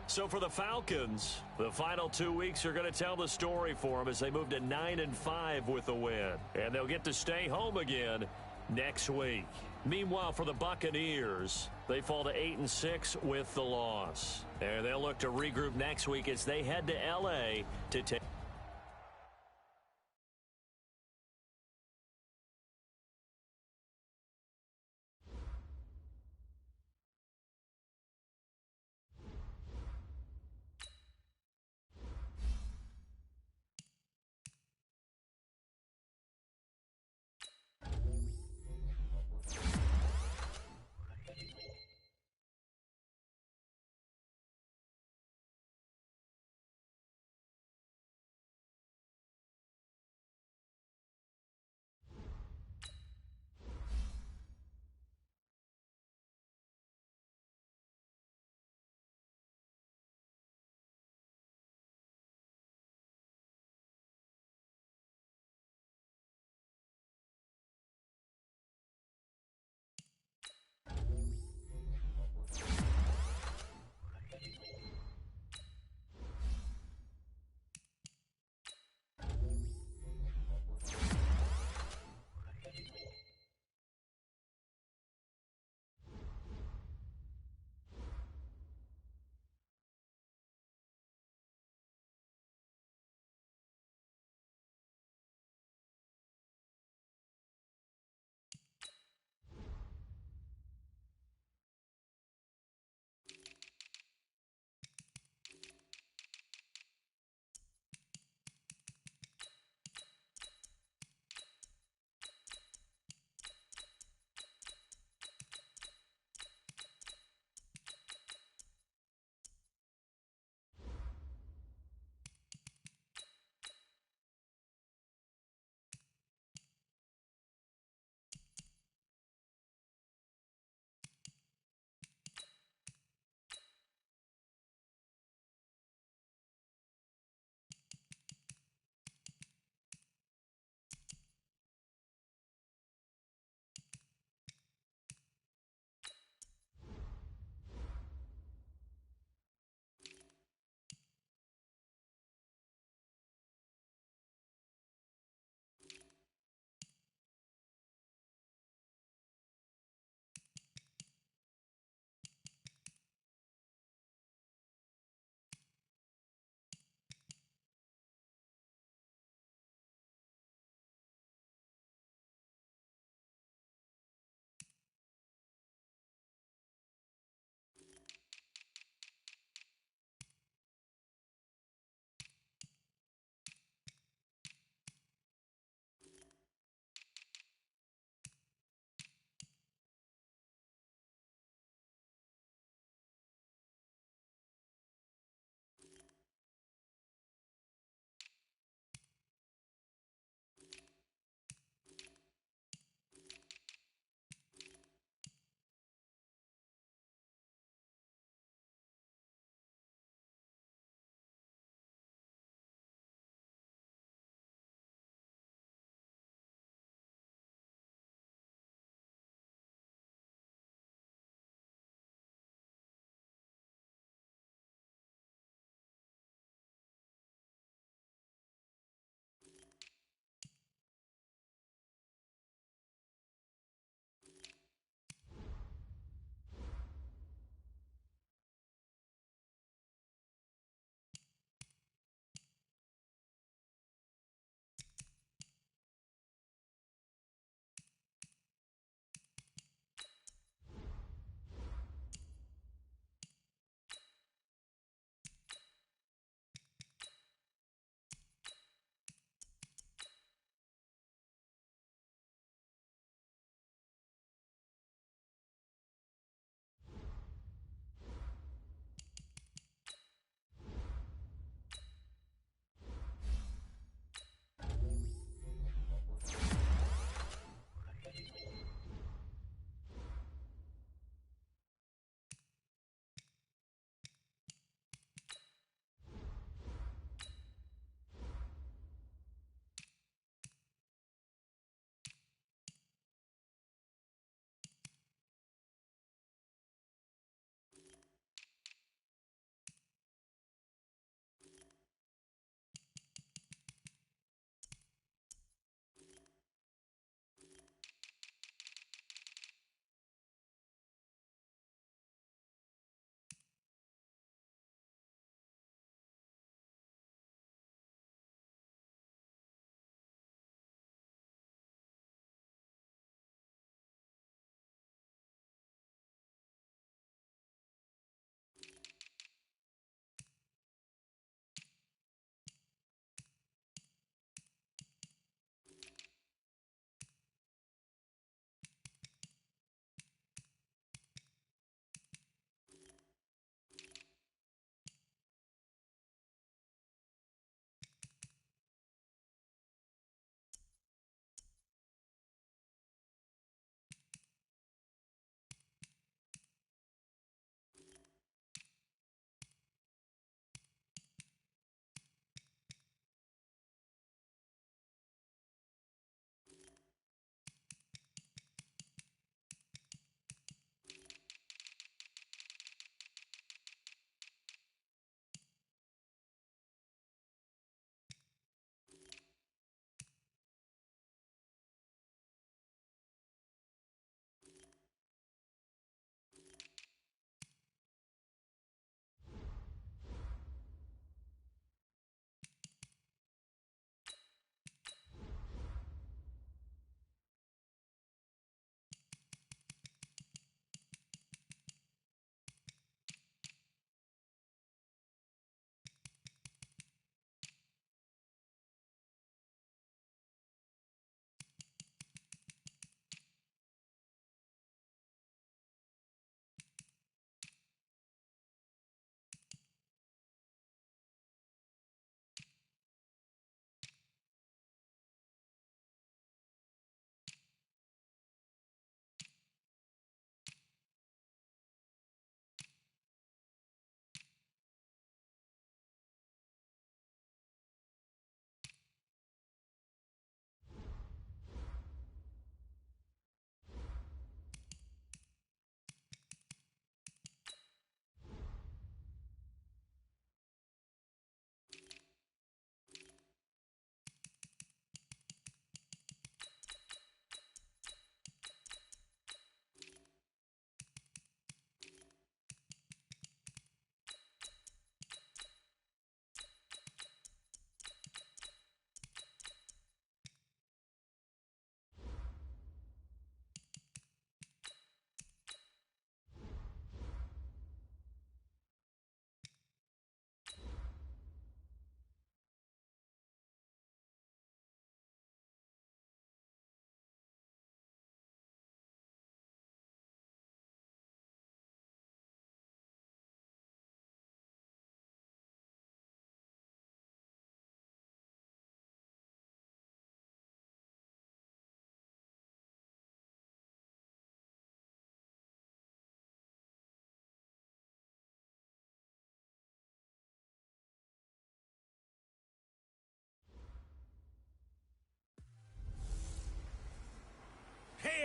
So for the Falcons, the final 2 weeks are going to tell the story for them as they move to 9-5 with the win. And they'll get to stay home again next week. Meanwhile, for the Buccaneers, they fall to 8-6 with the loss. And they'll look to regroup next week as they head to L.A. to take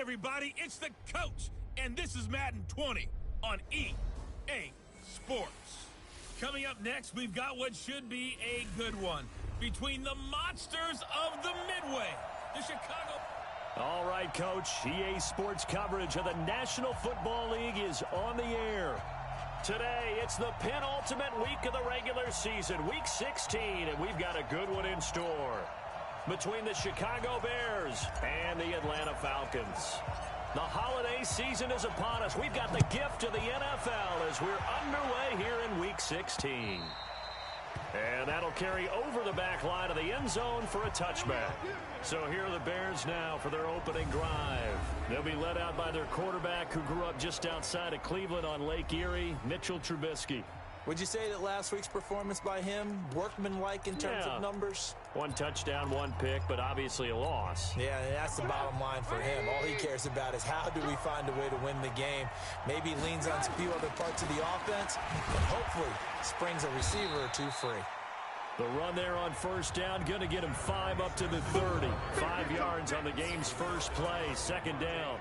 everybody. It's the coach, and this is Madden 20 on EA Sports. Coming up next, we've got what should be a good one between the monsters of the Midway, the Chicago. All right, Coach. EA Sports coverage of the National Football League is on the air. Today, it's the penultimate week of the regular season, Week 16, and we've got a good one in store between the Chicago Bears and the Atlanta Falcons. The holiday season is upon us. We've got the gift of the NFL as we're underway here in Week 16. And that'll carry over the back line of the end zone for a touchback. So here are the Bears now for their opening drive. They'll be led out by their quarterback who grew up just outside of Cleveland on Lake Erie, Mitchell Trubisky. Would you say that last week's performance by him, workmanlike in terms of numbers? 1 touchdown, 1 pick, but obviously a loss. Yeah, and that's the bottom line for him. All he cares about is how do we find a way to win the game. Maybe leans on a few other parts of the offense, and hopefully springs a receiver or two free. The run there on first down, going to get him 5 up to the 30. 5 yards on the game's first play, second down.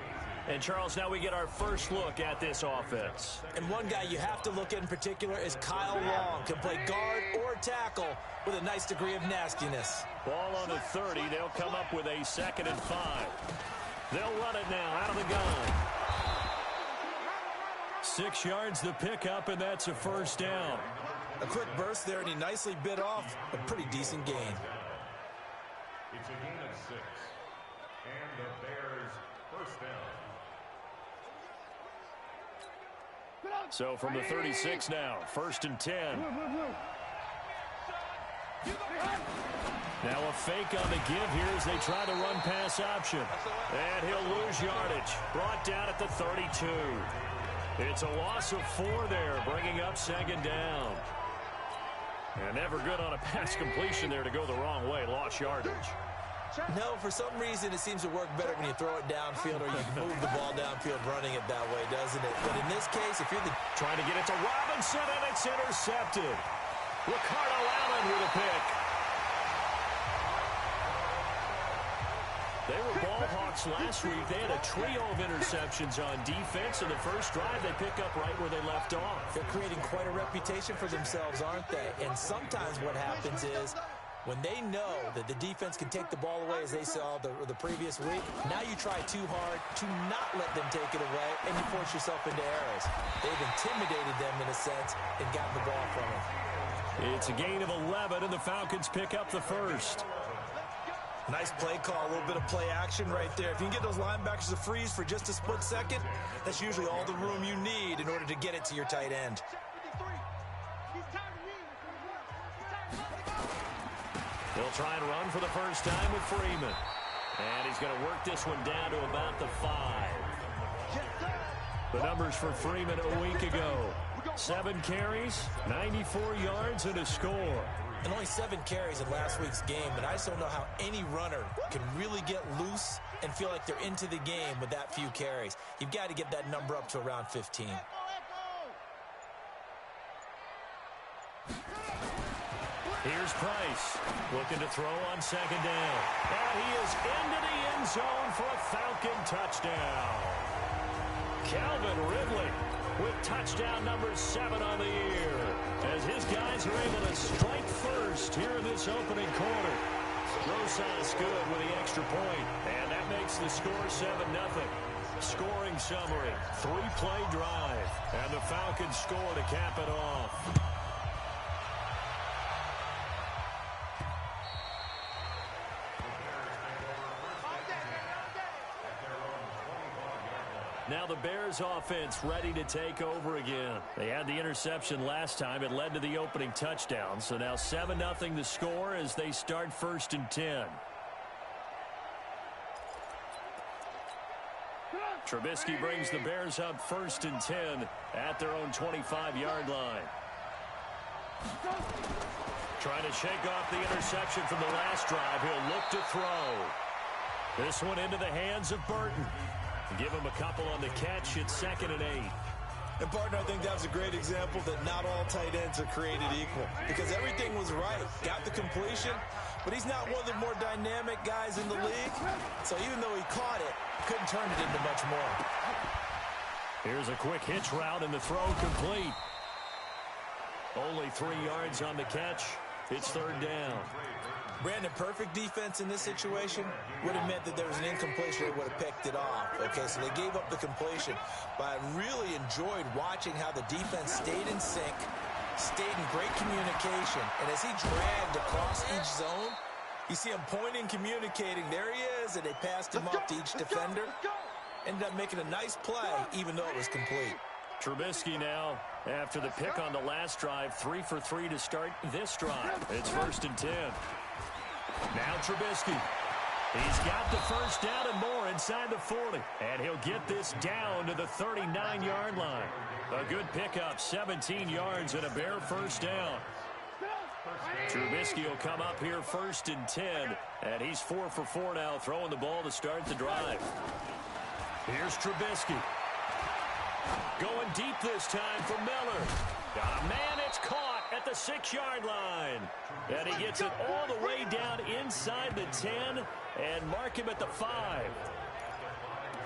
And, Charles, now we get our first look at this offense. And one guy you have to look at in particular is Kyle Long. Can play guard or tackle with a nice degree of nastiness. Ball on the 30. They'll come up with a 2nd and 5. They'll run it now out of the gun. 6 yards the pickup, and that's a first down. A quick burst there, and he nicely bit off a pretty decent gain. It's a gain of 6. And the Bears first down. So from the 36 now, 1st and 10. Now a fake on the give here as they try the run pass option. And he'll lose yardage. Brought down at the 32. It's a loss of 4 there, bringing up 2nd down. And never good on a pass completion there to go the wrong way. Lost yardage. No, for some reason it seems to work better when you throw it downfield or you move the ball downfield running it that way, doesn't it? But in this case, if you're trying to get it to Robinson, and it's intercepted. Ricardo Allen with a pick. They were ball hawks last week. They had a trio of interceptions on defense. In the first drive, they pick up right where they left off. They're creating quite a reputation for themselves, aren't they? And sometimes what happens is when they know that the defense can take the ball away, as they saw the previous week, now you try too hard to not let them take it away, and you force yourself into errors. They've intimidated them in a sense and gotten the ball from them. It's a gain of 11, and the Falcons pick up the first. Nice play call, a little bit of play action right there. If you can get those linebackers to freeze for just a split second, that's usually all the room you need in order to get it to your tight end. They'll try and run for the first time with Freeman. And he's going to work this one down to about the 5. The numbers for Freeman a week ago. 7 carries, 94 yards, and a score. And only 7 carries in last week's game, but I just don't know how any runner can really get loose and feel like they're into the game with that few carries. You've got to get that number up to around 15. Here's Price, looking to throw on 2nd down. And he is into the end zone for a Falcon touchdown. Calvin Ridley with touchdown number 7 on the year, as his guys are able to strike first here in this opening quarter. Rosas good with the extra point, and that makes the score 7-0. Scoring summary, 3-play drive, and the Falcons score to cap it off. Now the Bears offense ready to take over again. They had the interception last time. It led to the opening touchdown. So now 7-0 the score as they start 1st and 10. Trubisky brings the Bears up 1st and 10 at their own 25-yard line. Trying to shake off the interception from the last drive. He'll look to throw. This one into the hands of Burton. Give him a couple on the catch. It's 2nd and 8. And, partner, I think that was a great example that not all tight ends are created equal because everything was right. Got the completion, but he's not one of the more dynamic guys in the league. So even though he caught it, couldn't turn it into much more. Here's a quick hitch route, and the throw complete. Only 3 yards on the catch. It's third down. Brandon, perfect defense in this situation would have meant that there was an incompletion. They would have picked it off. Okay, so they gave up the completion. But I really enjoyed watching how the defense stayed in sync, stayed in great communication. And as he dragged across each zone, you see him pointing, communicating. There he is, and they passed him off to each defender. Ended up making a nice play, even though it was complete. Trubisky now, after the pick on the last drive, 3 for 3 to start this drive. It's 1st and 10. Now Trubisky. He's got the first down and more inside the 40. And he'll get this down to the 39-yard line. A good pickup, 17 yards and a bare first down. Trubisky will come up here 1st and 10. And he's 4 for 4 now, throwing the ball to start the drive. Here's Trubisky. Going deep this time for Miller. Got a man, it's caught at the 6-yard line. And he gets it all the way down inside the 10 and mark him at the 5.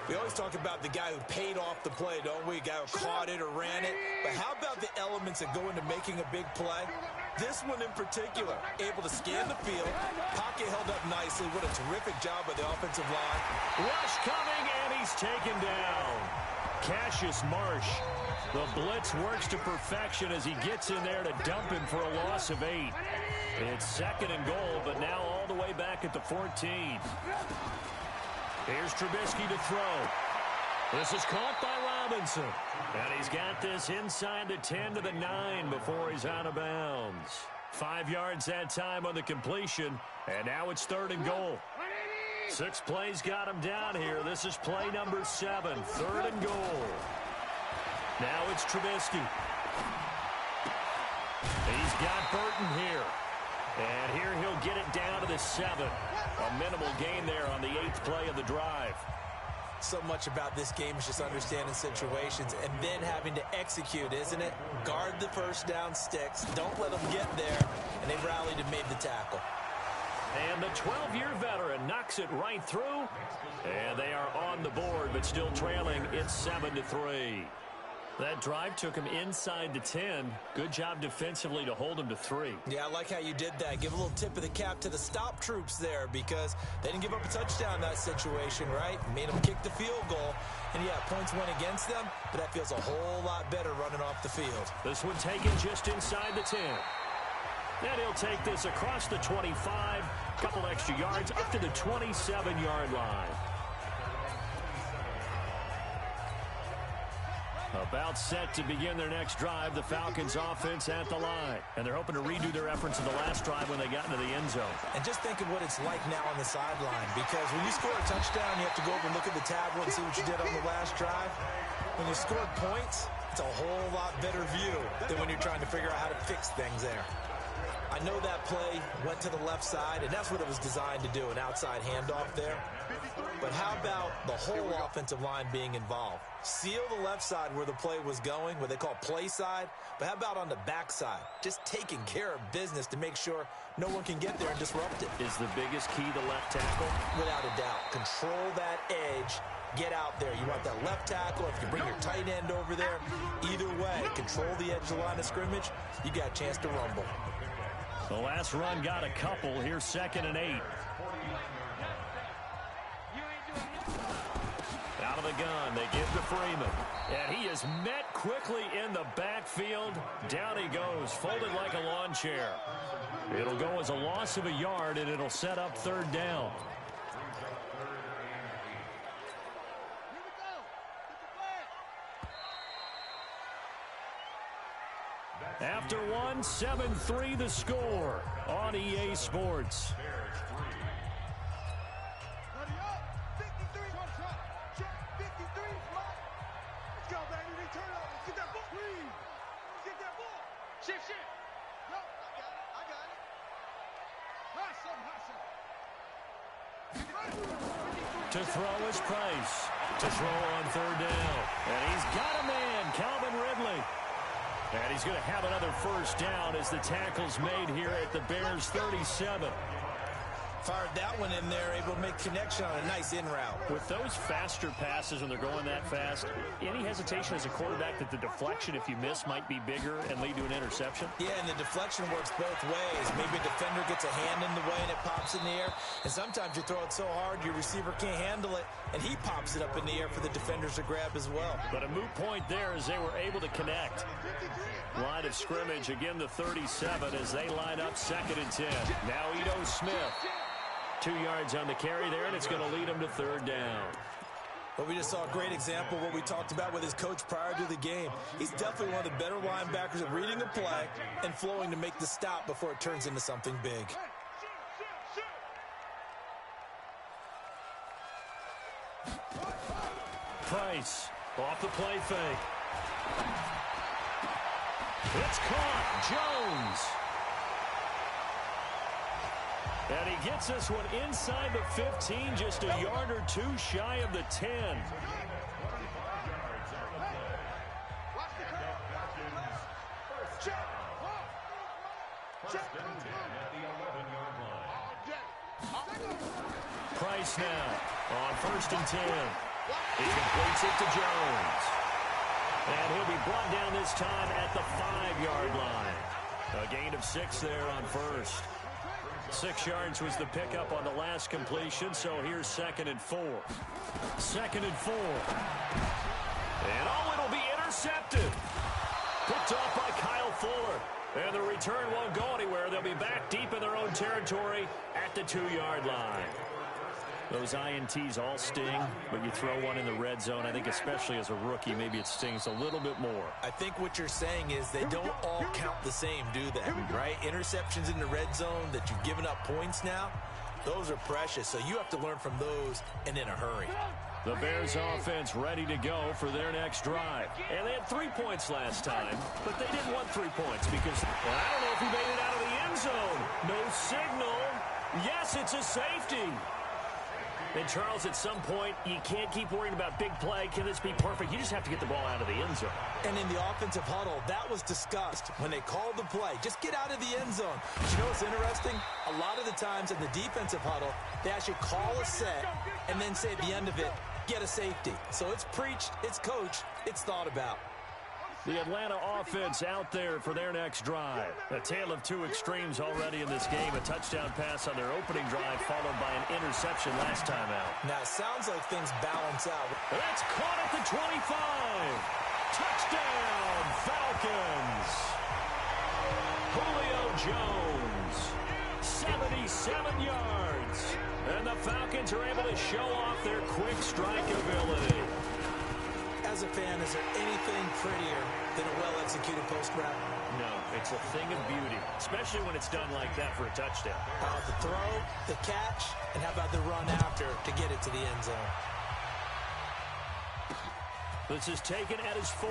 We always talk about the guy who paid off the play, don't we? A guy who caught it or ran it. But how about the elements that go into making a big play? This one in particular, able to scan the field, pocket held up nicely. What a terrific job by the offensive line. Rush coming, and he's taken down. Cassius Marsh. The blitz works to perfection as he gets in there to dump him for a loss of 8. It's 2nd and goal, but now all the way back at the 14. Here's Trubisky to throw. This is caught by Robinson. And he's got this inside the 10 to the 9 before he's out of bounds. 5 yards that time on the completion, and now it's 3rd and goal. 6 plays got him down here. This is play number 7, 3rd and goal. Now it's Trubisky. He's got Burton here. And here he'll get it down to the 7. A minimal gain there on the 8th play of the drive. So much about this game is just understanding situations and then having to execute, isn't it? Guard the first down sticks. Don't let them get there. And they rallied and made the tackle. And the 12-year veteran knocks it right through. And they are on the board, but still trailing. It's 7-3. That drive took him inside the 10. Good job defensively to hold him to 3. Yeah, I like how you did that. Give a little tip of the cap to the stop troops there because they didn't give up a touchdown in that situation, right? Made them kick the field goal. And, yeah, points went against them, but that feels a whole lot better running off the field. This one taken just inside the 10. Then he'll take this across the 25, couple extra yards up to the 27-yard line. About set to begin their next drive, the Falcons offense at the line. And they're hoping to redo their efforts in the last drive when they got into the end zone. And just think of what it's like now on the sideline, because when you score a touchdown, you have to go over and look at the tablet and see what you did on the last drive. When you scored points, it's a whole lot better view than when you're trying to figure out how to fix things there. I know that play went to the left side, and that's what it was designed to do, an outside handoff there. But how about the whole offensive line being involved? Seal the left side where the play was going, what they call play side. But how about on the back side? Just taking care of business to make sure no one can get there and disrupt it. Is the biggest key the left tackle? Without a doubt. Control that edge. Get out there. You want that left tackle. If you bring your tight end over there, either way, control the edge of the line of scrimmage. You got a chance to rumble. The last run got a couple. Here's 2nd and 8. Out of the gun, they give to Freeman. And he is met quickly in the backfield. Down he goes, folded like a lawn chair. It'll go as a loss of a yard, and it'll set up 3rd down. After one, 7-3 the score on EA Sports. To throw is Price. To throw on third down. And he's got a man, Calvin Ridley. And he's going to have another first down as the tackle's made here at the Bears' 37. Fired that one in there, able to make connection on a nice in route. With those faster passes when they're going that fast, any hesitation as a quarterback that the deflection, if you miss, might be bigger and lead to an interception? Yeah, and the deflection works both ways. Maybe a defender gets a hand in the way and it pops in the air. And sometimes you throw it so hard your receiver can't handle it, and he pops it up in the air for the defenders to grab as well. But a moot point there as they were able to connect. Line of scrimmage, again the 37 as they line up 2nd and 10. Now Ito Smith. 2 yards on the carry there, and it's going to lead him to third down. Well, we just saw a great example of what we talked about with his coach prior to the game. He's definitely one of the better linebackers at reading a play and flowing to make the stop before it turns into something big. Price off the play fake. It's caught. Jones. And he gets this one inside the 15, just a yard or two shy of the 10. Price now on 1st and 10. He completes it to Jones. And he'll be brought down this time at the 5-yard line. A gain of 6 there on first. 6 yards was the pickup on the last completion, so here's 2nd and 4. 2nd and 4. And it'll be intercepted. Picked off by Kyle Fuller. And the return won't go anywhere. They'll be back deep in their own territory at the 2-yard line. Those INTs all sting, but you throw one in the red zone, I think especially as a rookie, maybe it stings a little bit more. I think what you're saying is they don't all count the same, do they? Right? Interceptions in the red zone that you've given up points now, those are precious. So you have to learn from those and in a hurry. The Bears offense ready to go for their next drive. And they had 3 points last time, but they didn't want 3 points because, well, I don't know if he made it out of the end zone. No signal. Yes, it's a safety. And, Charles, at some point, you can't keep worrying about big play. Can this be perfect? You just have to get the ball out of the end zone. And in the offensive huddle, that was discussed when they called the play. Just get out of the end zone. But you know what's interesting? A lot of the times in the defensive huddle, they actually call a set and then say at the end of it, get a safety. So it's preached, it's coached, it's thought about. The Atlanta offense out there for their next drive. A tale of two extremes already in this game. A touchdown pass on their opening drive followed by an interception last time out. Now, it sounds like things balance out. That's caught at the 25. Touchdown, Falcons. Julio Jones, 77 yards. And the Falcons are able to show off their quick strike ability. As a fan, is there anything prettier than a well-executed post route? No, it's a thing of beauty, especially when it's done like that for a touchdown. How about the throw, the catch, and how about the run after to get it to the end zone? This is taken at his 4.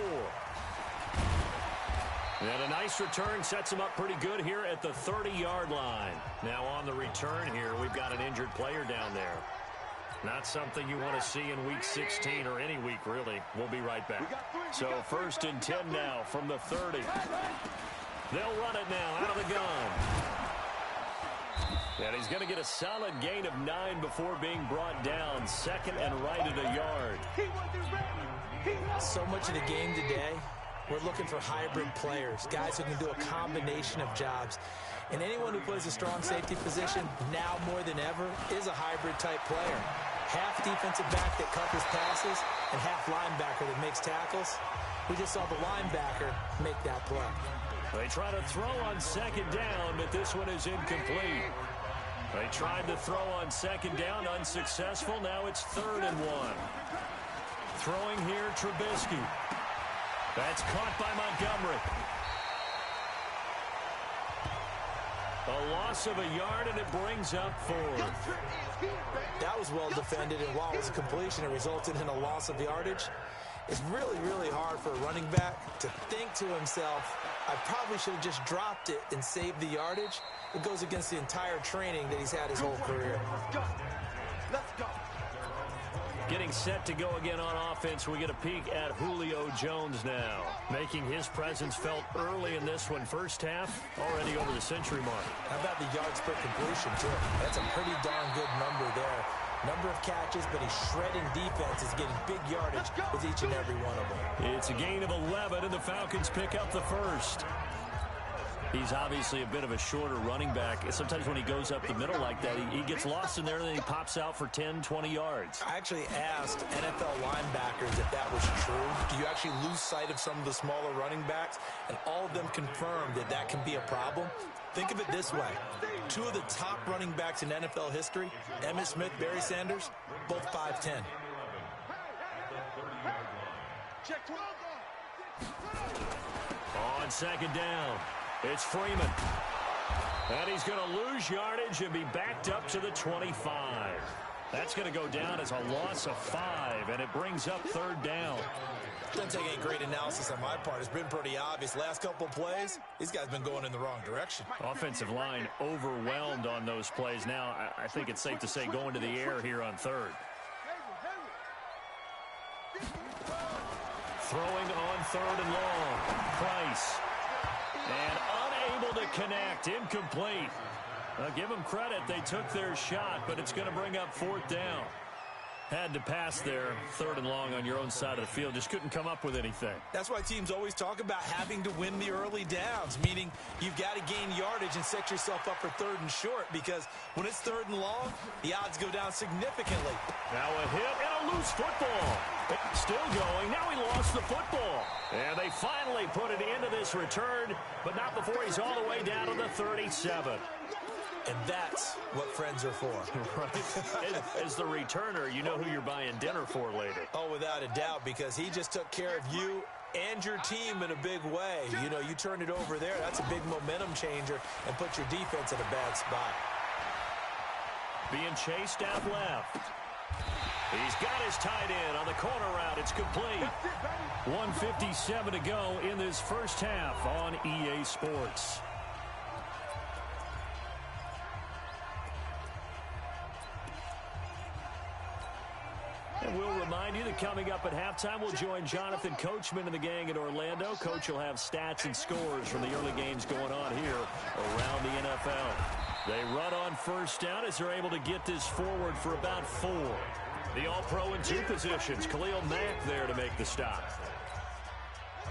And a nice return sets him up pretty good here at the 30-yard line. Now on the return here, we've got an injured player down there. Not something you want to see in Week 16 or any week, really. We'll be right back. So 1st and 10 now from the 30. They'll run it now out of the gun. And he's going to get a solid gain of 9 before being brought down. 2nd and right at a yard. So much of the game today, we're looking for hybrid players, guys who can do a combination of jobs. And anyone who plays a strong safety position, now more than ever, is a hybrid-type player. Half defensive back that covers passes and half linebacker that makes tackles. We just saw the linebacker make that play. They try to throw on 2nd down, but this one is incomplete. They tried to throw on 2nd down, unsuccessful. Now it's 3rd and 1. Throwing here, Trubisky. That's caught by Montgomery. A loss of a yard, and it brings up 4th. That was well defended, and while it was a completion, it resulted in a loss of yardage. It's really, really hard for a running back to think to himself, I probably should have just dropped it and saved the yardage. It goes against the entire training that he's had his whole career. Getting set to go again on offense, we get a peek at Julio Jones now. Making his presence felt early in this one. First half, already over the century mark. How about the yards per completion, too? That's a pretty darn good number there. Number of catches, but he's shredding defenses, getting big yardage with each and every one of them. It's a gain of 11, and the Falcons pick up the first. He's obviously a bit of a shorter running back. Sometimes when he goes up the middle like that, he gets lost in there, and then he pops out for 10, 20 yards. I actually asked NFL linebackers if that was true. Do you actually lose sight of some of the smaller running backs? And all of them confirmed that that can be a problem. Think of it this way. Two of the top running backs in NFL history, Emmitt Smith, Barry Sanders, both 5'10". On second down, it's Freeman. And he's going to lose yardage and be backed up to the 25. That's going to go down as a loss of 5, and it brings up third down. Doesn't take any great analysis on my part. It's been pretty obvious. Last couple of plays, these guys have been going in the wrong direction. Offensive line overwhelmed on those plays. Now, I think it's safe to say going to the air here on third. Throwing on third and long. Price. And unable to connect. Incomplete. Give them credit. They took their shot, but it's going to bring up fourth down. Had to pass there, third and long on your own side of the field. Just couldn't come up with anything. That's why teams always talk about having to win the early downs, meaning you've got to gain yardage and set yourself up for third and short, because when it's third and long, the odds go down significantly. Now a hit and a loose football. Still going. Now he lost the football. And they finally put an end to this return, but not before he's all the way down to the 37. And that's what friends are for. Right. As the returner, you know who you're buying dinner for later. Oh, without a doubt, because he just took care of you and your team in a big way. You know, you turn it over there, that's a big momentum changer, and put your defense in a bad spot. Being chased out left. He's got his tight end on the corner route. It's complete. 1:57 to go in this first half on EA Sports. And we'll remind you that coming up at halftime, we'll join Jonathan Coachman and the gang in Orlando. Coach will have stats and scores from the early games going on here around the NFL. They run on first down as they're able to get this forward for about 4. The All-Pro in 2 positions. Khalil Mack there to make the stop.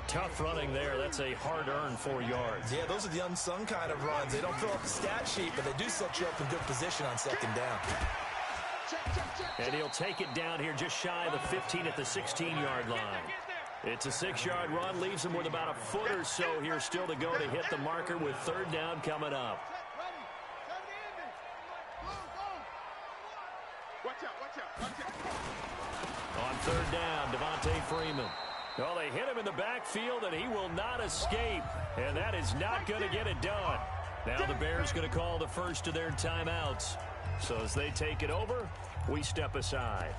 Tough running there. That's a hard-earned 4 yards. Yeah, those are the unsung kind of runs. They don't fill up the stat sheet, but they do set you up in good position on second down. And he'll take it down here just shy of the 15 at the 16-yard line. It's a 6-yard run, leaves him with about a foot or so here still to go to hit the marker with third down coming up. On third down, Devontae Freeman. Well, they hit him in the backfield, and he will not escape. And that is not going to get it done. Now the Bears going to call the first of their timeouts. So as they take it over, we step aside.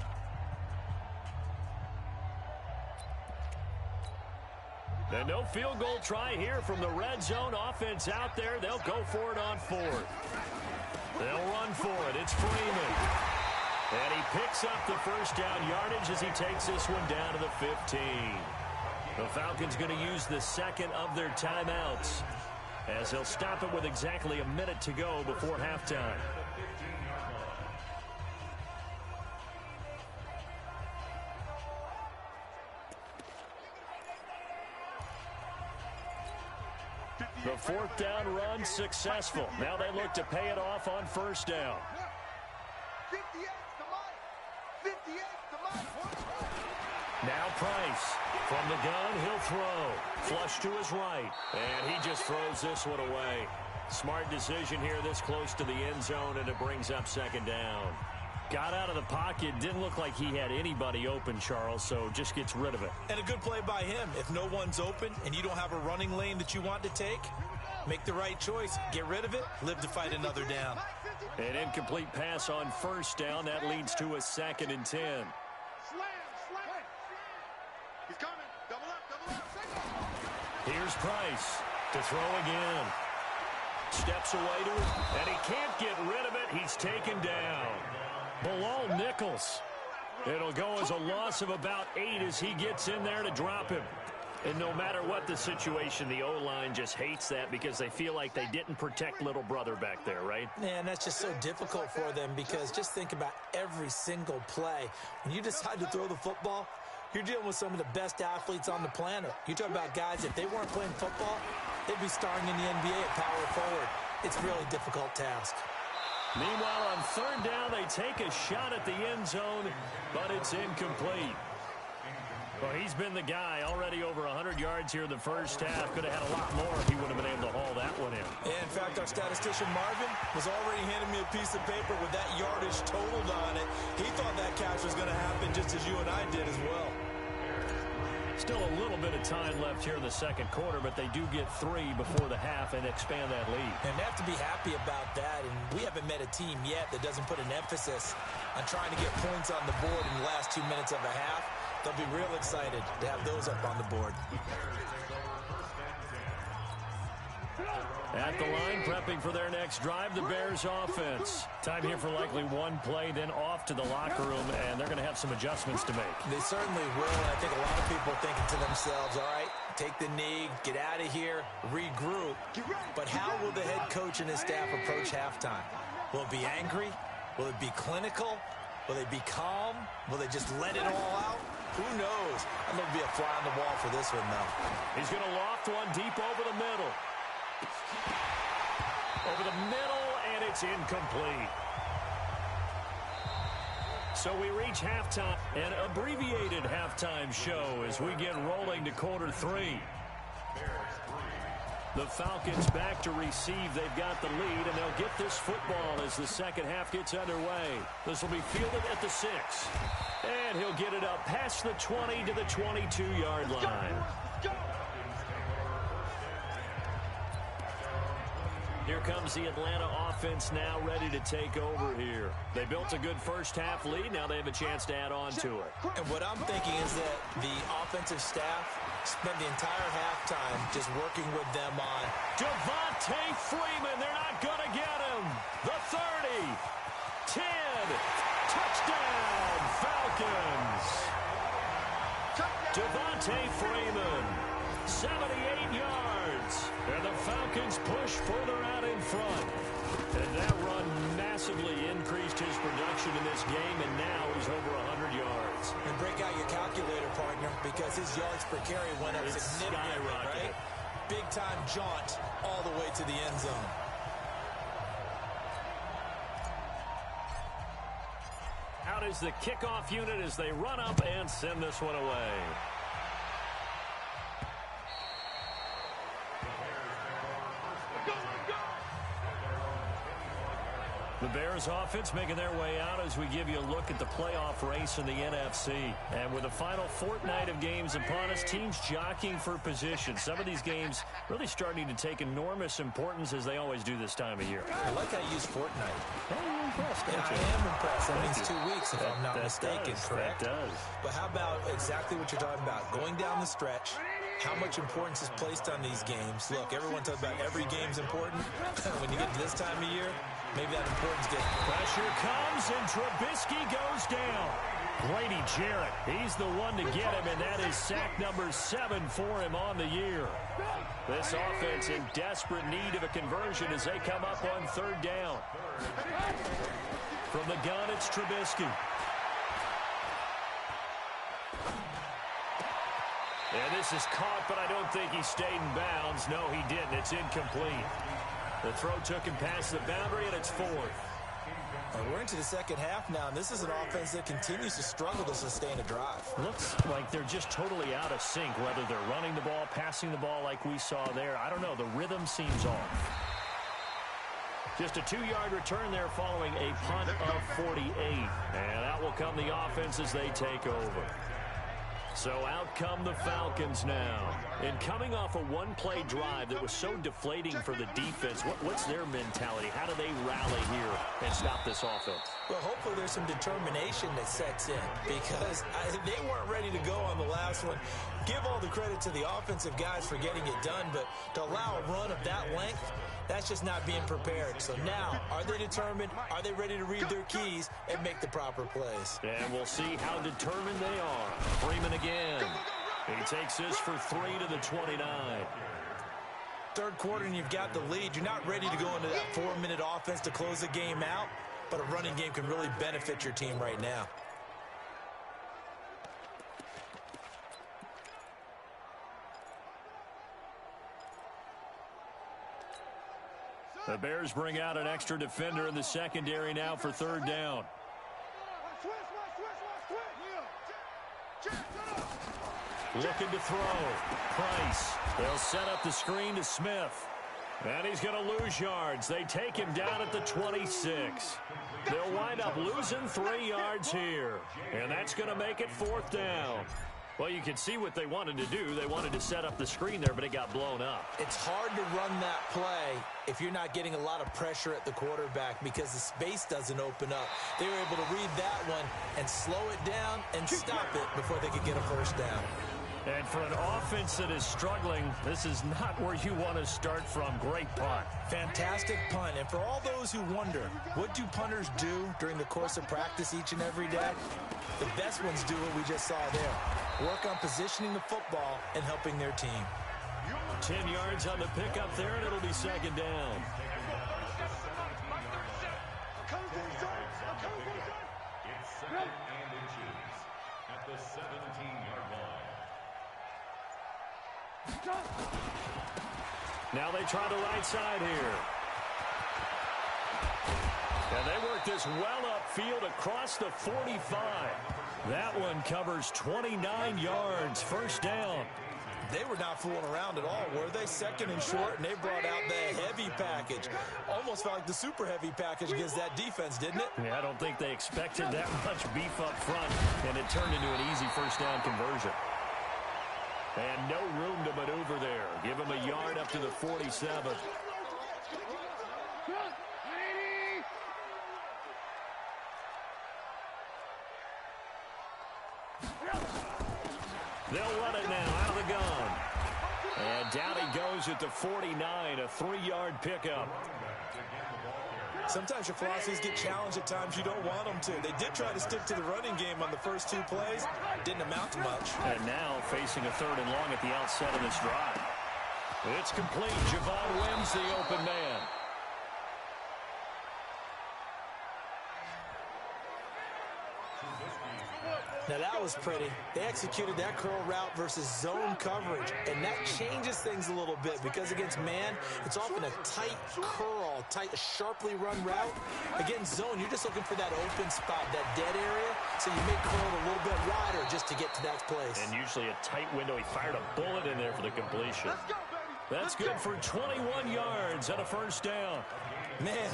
And no field goal try here from the red zone. Offense out there. They'll go for it on 4th. They'll run for it. It's Freeman. And he picks up the first down yardage as he takes this one down to the 15. The Falcons going to use the second of their timeouts as they'll stop it with exactly a minute to go before halftime. The fourth down run successful. Now they look to pay it off on first down. Now Price. From the gun, he'll throw. Flush to his right. And he just throws this one away. Smart decision here this close to the end zone, and it brings up second down. Got out of the pocket. Didn't look like he had anybody open, Charles, so just gets rid of it. And a good play by him. If no one's open and you don't have a running lane that you want to take, make the right choice. Get rid of it. Live to fight another down. An incomplete pass on first down. That leads to a 2nd and 10. He's coming. Double up. Here's Price to throw again. Steps away to it, and he can't get rid of it. He's taken down. Bilal Nichols It'll go as a loss of about 8 as he gets in there to drop him. And no matter what the situation, the O-line just hates that because they feel like they didn't protect little brother back there, right? Man, that's just so difficult for them because just think about every single play. When you decide to throw the football, you're dealing with some of the best athletes on the planet. You talk about guys, if they weren't playing football, they'd be starring in the NBA at power forward. It's a really difficult task. Meanwhile, on third down, they take a shot at the end zone, but it's incomplete. Well, he's been the guy, already over 100 yards here in the first half. Could have had a lot more if he would have been able to haul that one in. Yeah, in fact, our statistician Marvin was already handing me a piece of paper with that yardage totaled on it. He thought that catch was going to happen just as you and I did as well. Still a little bit of time left here in the second quarter, but they do get 3 before the half and expand that lead. And they have to be happy about that, and we haven't met a team yet that doesn't put an emphasis on trying to get points on the board in the last 2 minutes of a half. They'll be real excited to have those up on the board. At the line, prepping for their next drive, the Bears offense. Time here for likely one play, then off to the locker room, and they're going to have some adjustments to make. They certainly will, and I think a lot of people are thinking to themselves, all right, take the knee, get out of here, regroup. But how will the head coach and his staff approach halftime? Will it be angry? Will it be clinical? Will they be calm? Will they just let it all out? Who knows? I'm going to be a fly on the wall for this one, though. He's going to loft one deep over the middle. Over the middle, and it's incomplete. So we reach halftime, an abbreviated halftime show as we get rolling to quarter 3. The Falcons back to receive. They've got the lead, and they'll get this football as the second half gets underway. This will be fielded at the 6. And he'll get it up past the 20 to the 22-yard line. Here comes the Atlanta offense now ready to take over here. They built a good first half lead. Now they have a chance to add on to it. And what I'm thinking is that the offensive staff spent the entire halftime just working with them on Devontae Freeman. They're not going to get him. The 30. 10. Touchdown, Falcons. Devontae Freeman. 78 yards. And the Falcons push further out in front. And that run massively increased his production in this game, and now he's over 100 yards. And break out your calculator, partner, because his yards per carry went up significantly, right? Big-time jaunt all the way to the end zone. Out is the kickoff unit as they run up and send this one away. The Bears offense making their way out as we give you a look at the playoff race in the NFC. And with the final fortnight of games upon us, teams jockeying for position. Some of these games really starting to take enormous importance as they always do this time of year. I like how you use fortnight. Oh, you're impressed, don't you? I am impressed. That means 2 weeks if I'm not mistaken, correct? That does. But how about exactly what you're talking about? Going down the stretch, how much importance is placed on these games? Look, everyone talks about every game's important. When you get to this time of year, maybe that importance gets... Pressure comes, and Trubisky goes down. Grady Jarrett, he's the one to get him, and that is sack number 7 for him on the year. This offense in desperate need of a conversion as they come up on third down. From the gun, it's Trubisky. And this is caught, but I don't think he stayed in bounds. No, he didn't. It's incomplete. The throw took him past the boundary, and it's 4th. We're into the second half now, and this is an offense that continues to struggle to sustain a drive. Looks like they're just totally out of sync, whether they're running the ball, passing the ball like we saw there. I don't know. The rhythm seems off. Just a 2-yard return there following a punt of 48. And out will come the offense as they take over. So out come the Falcons now. And coming off a one-play drive that was so deflating for the defense, what's their mentality? How do they rally here and stop this offense? Well, hopefully there's some determination that sets in because they weren't ready to go on the last one. Give all the credit to the offensive guys for getting it done, but to allow a run of that length, That's just not being prepared. So now, are they determined? Are they ready to read their keys and make the proper plays? And we'll see how determined they are. Freeman again. He takes this for 3 to the 29. Third quarter and you've got the lead. You're not ready to go into that 4-minute offense to close the game out, but a running game can really benefit your team right now. The Bears bring out an extra defender in the secondary now for third down. Looking to throw. Price. They'll set up the screen to Smith. And he's going to lose yards. They take him down at the 26. They'll wind up losing 3 yards here. And that's going to make it fourth down. Well, you can see what they wanted to do. They wanted to set up the screen there, but it got blown up. It's hard to run that play if you're not getting a lot of pressure at the quarterback because the space doesn't open up. They were able to read that one and slow it down and stop it before they could get a first down. And for an offense that is struggling, this is not where you want to start from. Great punt. Fantastic punt. And for all those who wonder, what do punters do during the course of practice each and every day? The best ones do what we just saw there. Work on positioning the football and helping their team. 10 yards on the pickup there, and it'll be second down. It's second and inches at the 17-yard line. Now they try the right side here. And they work this well upfield across the 45. That one covers 29 yards. First down. They were not fooling around at all, were they? Second and short, and they brought out the heavy package. Almost felt like the super heavy package against that defense, didn't it? Yeah, I don't think they expected that much beef up front, and it turned into an easy first down conversion. And no room to maneuver there. Give him a yard up to the 47. They'll run it now out of the gun. And down he goes at the 49, a 3-yard pickup. Sometimes your philosophies get challenged at times you don't want them to. They did try to stick to the running game on the first 2 plays. Didn't amount to much. And now facing a 3rd and long at the outset of this drive. It's complete. Javon wins the open man. Now that was pretty. They executed that curl route versus zone coverage, and that changes things a little bit because against man, it's often a tight curl, sharply run route. Against zone, you're just looking for that open spot, that dead area, so you may curl it a little bit wider just to get to that place. And usually a tight window. He fired a bullet in there for the completion. That's good for 21 yards and a first down. Man,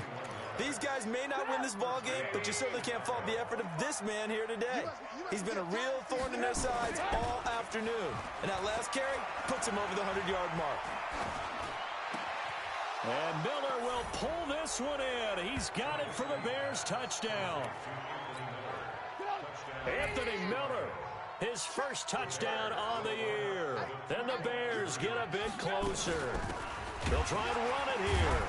these guys may not win this ball game, but you certainly can't fault the effort of this man here today. He's been a real thorn in their sides all afternoon. And that last carry puts him over the 100-yard mark. And Miller will pull this one in. He's got it for the Bears touchdown. Anthony Miller, his first touchdown on the year. Then the Bears get a bit closer. They'll try and run it here.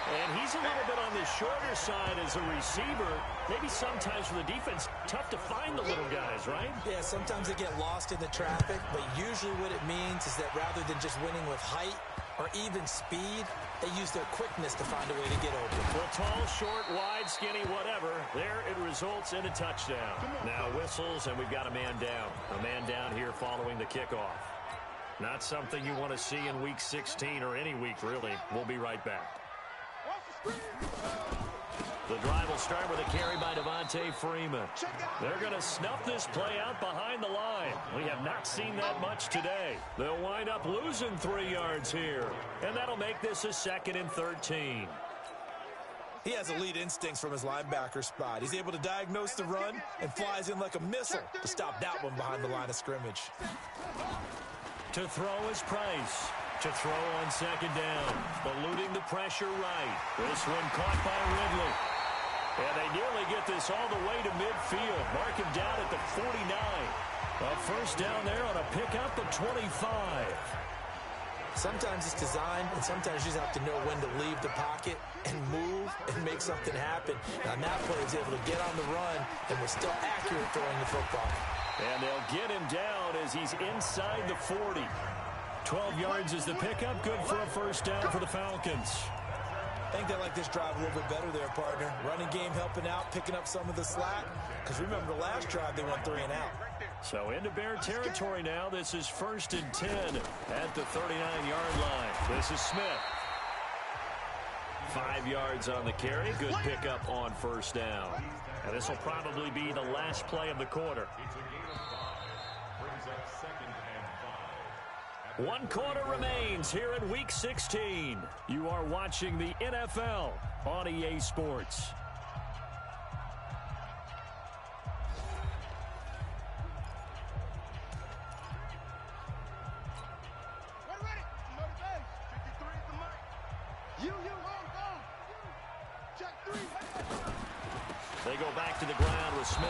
And he's a little bit on the shorter side as a receiver. Maybe sometimes for the defense, tough to find the little guys, right? Yeah, sometimes they get lost in the traffic, but usually what it means is that rather than just winning with height or even speed, they use their quickness to find a way to get open. Well, tall, short, wide, skinny, whatever. There it results in a touchdown. Now whistles, and we've got a man down. A man down here following the kickoff. Not something you want to see in Week 16 or any week, really. We'll be right back. The drive will start with a carry by Devontae Freeman. They're going to snuff this play out behind the line. We have not seen that much today. They'll wind up losing 3 yards here. And that'll make this a 2nd and 13. He has elite instincts from his linebacker spot. He's able to diagnose the run and flies in like a missile to stop that one behind the line of scrimmage. To throw is Price. To throw on 2nd down. Eluding the pressure right. This one caught by Ridley. And they nearly get this all the way to midfield. Mark him down at the 49. A first down there on a pickup of 25. Sometimes it's designed, and sometimes you just have to know when to leave the pocket and move and make something happen. And on that play, he was able to get on the run and was still accurate throwing the football. And they'll get him down as he's inside the 40. 12 yards is the pickup. Good for a first down for the Falcons. I think they like this drive a little bit better there, partner. Running game helping out, picking up some of the slack. Because remember, the last drive, they went 3 and out. So into Bear territory now. This is 1st and 10 at the 39-yard line. This is Smith. 5 yards on the carry. Good pickup on first down. And this will probably be the last play of the quarter. It's a gain of 5. Brings up 2nd and 5. 1 quarter remains here in Week 16. You are watching the NFL on EA Sports. They go back to the ground with Smith.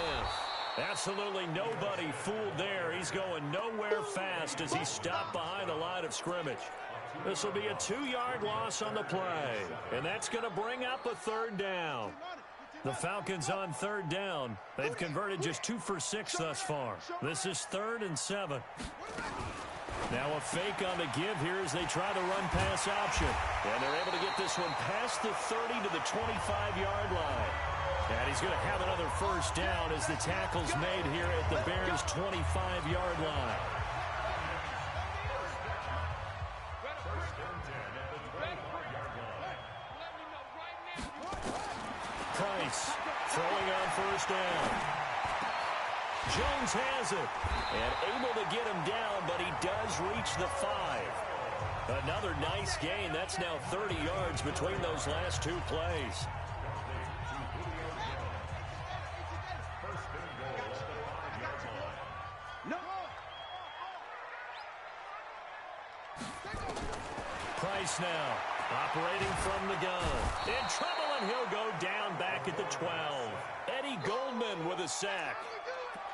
Absolutely nobody fooled there. He's going nowhere fast as he stopped behind the line of scrimmage. This will be a 2-yard loss on the play, and that's going to bring up a 3rd down. The Falcons on 3rd down. They've converted just 2 for 6 thus far. This is 3rd and 7. Now a fake on the give here as they try the run-pass option. And they're able to get this one past the 30 to the 25-yard line. And he's going to have another first down as the tackle's made here at the Bears' 25-yard line. Price throwing on first down. Jones has it and able to get him down, but he does reach the 5. Another nice gain. That's now 30 yards between those last 2 plays. Price now operating from the gun. In trouble, and he'll go down back at the 12. Eddie Goldman with a sack.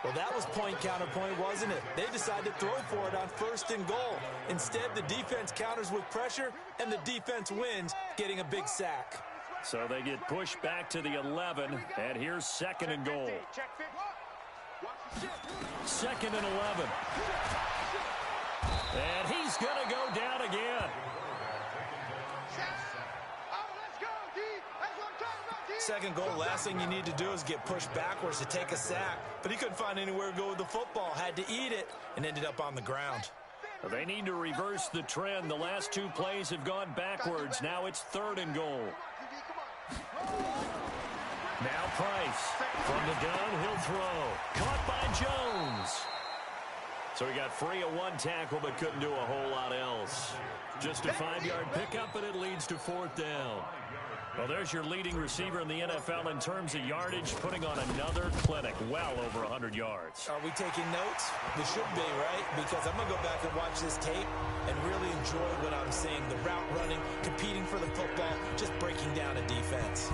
Well, that was point counterpoint, wasn't it? They decided to throw for it on 1st and goal. Instead, the defense counters with pressure, and the defense wins, getting a big sack. So they get pushed back to the 11, and here's 2nd and goal. 2nd and 11. And he's going to go down again. Second goal, last thing you need to do is get pushed backwards to take a sack. But he couldn't find anywhere to go with the football, had to eat it, and ended up on the ground. They need to reverse the trend. The last 2 plays have gone backwards. Now it's 3rd and goal. Now Price from the gun, he'll throw. Caught by Jones. So he got free of 1 tackle but couldn't do a whole lot else. Just a 5-yard pickup, and it leads to 4th down. Well, there's your leading receiver in the NFL in terms of yardage, putting on another clinic, well over 100 yards. Are we taking notes? We should be, right? Because I'm going to go back and watch this tape and really enjoy what I'm seeing. The route running, competing for the football, just breaking down a defense.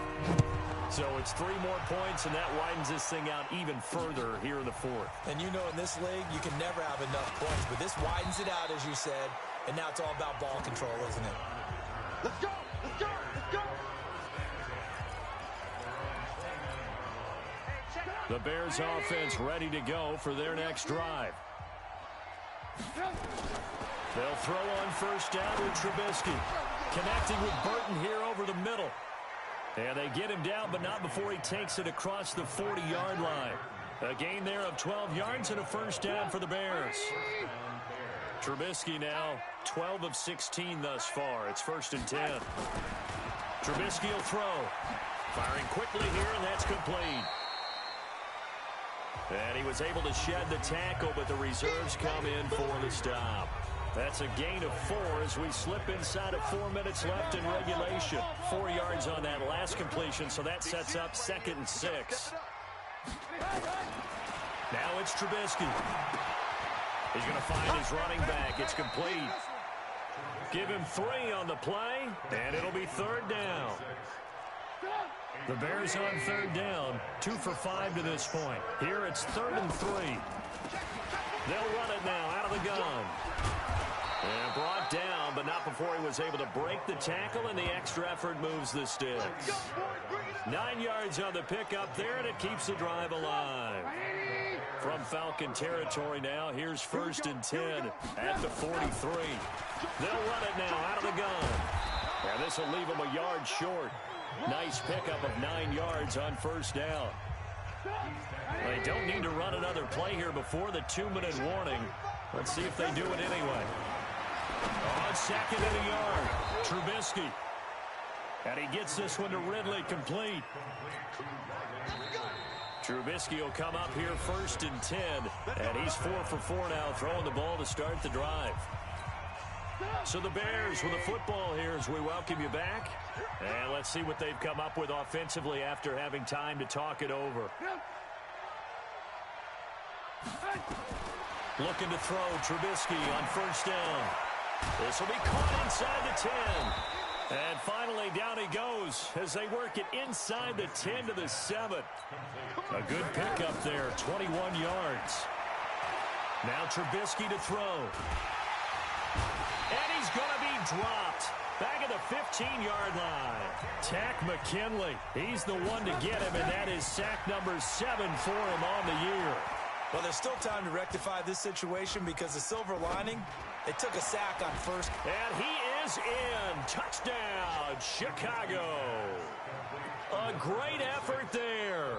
So it's 3 more points, and that widens this thing out even further here in the 4th. And you know in this league, you can never have enough points, but this widens it out, as you said, and now it's all about ball control, isn't it? Let's go! Let's go! Let's go! The Bears offense ready to go for their next drive. They'll throw on first down with Trubisky. Connecting with Burton here over the middle. And they get him down, but not before he takes it across the 40-yard line. A gain there of 12 yards and a first down for the Bears. Trubisky now 12 of 16 thus far. It's 1st and 10. Trubisky will throw. Firing quickly here, and that's complete. And he was able to shed the tackle, but the reserves come in for the stop. That's a gain of 4 as we slip inside of 4 minutes left in regulation. 4 yards on that last completion, so that sets up 2nd and 6. Now it's Trubisky. He's going to find his running back. It's complete. Give him 3 on the play, and it'll be 3rd down. The Bears on 3rd down, 2 for 5 to this point. Here it's 3rd and 3. They'll run it now out of the gun. And brought down but not before he was able to break the tackle, and the extra effort moves the sticks. 9 yards on the pickup there, and it keeps the drive alive. From Falcon territory now, here's 1st and 10 at the 43. They'll run it now out of the gun. And this will leave them a yard short. Nice pickup of 9 yards on 1st down. They don't need to run another play here before the 2-minute warning. Let's see if they do it anyway. On 2nd and a yard, Trubisky. And he gets this one to Ridley complete. Trubisky will come up here 1st and 10. And he's 4 for 4 now, throwing the ball to start the drive. So the Bears with the football here as we welcome you back. And let's see what they've come up with offensively after having time to talk it over. Looking to throw Trubisky on 1st down. This will be caught inside the 10. And finally down he goes as they work it inside the 10 to the 7. A good pickup there, 21 yards. Now Trubisky to throw. And he's going to be dropped. Back at the 15-yard line. Tack McKinley. He's the one to get him, and that is sack number 7 for him on the year. Well, there's still time to rectify this situation because the silver lining, they took a sack on 1st. And he is in. Touchdown, Chicago. A great effort there.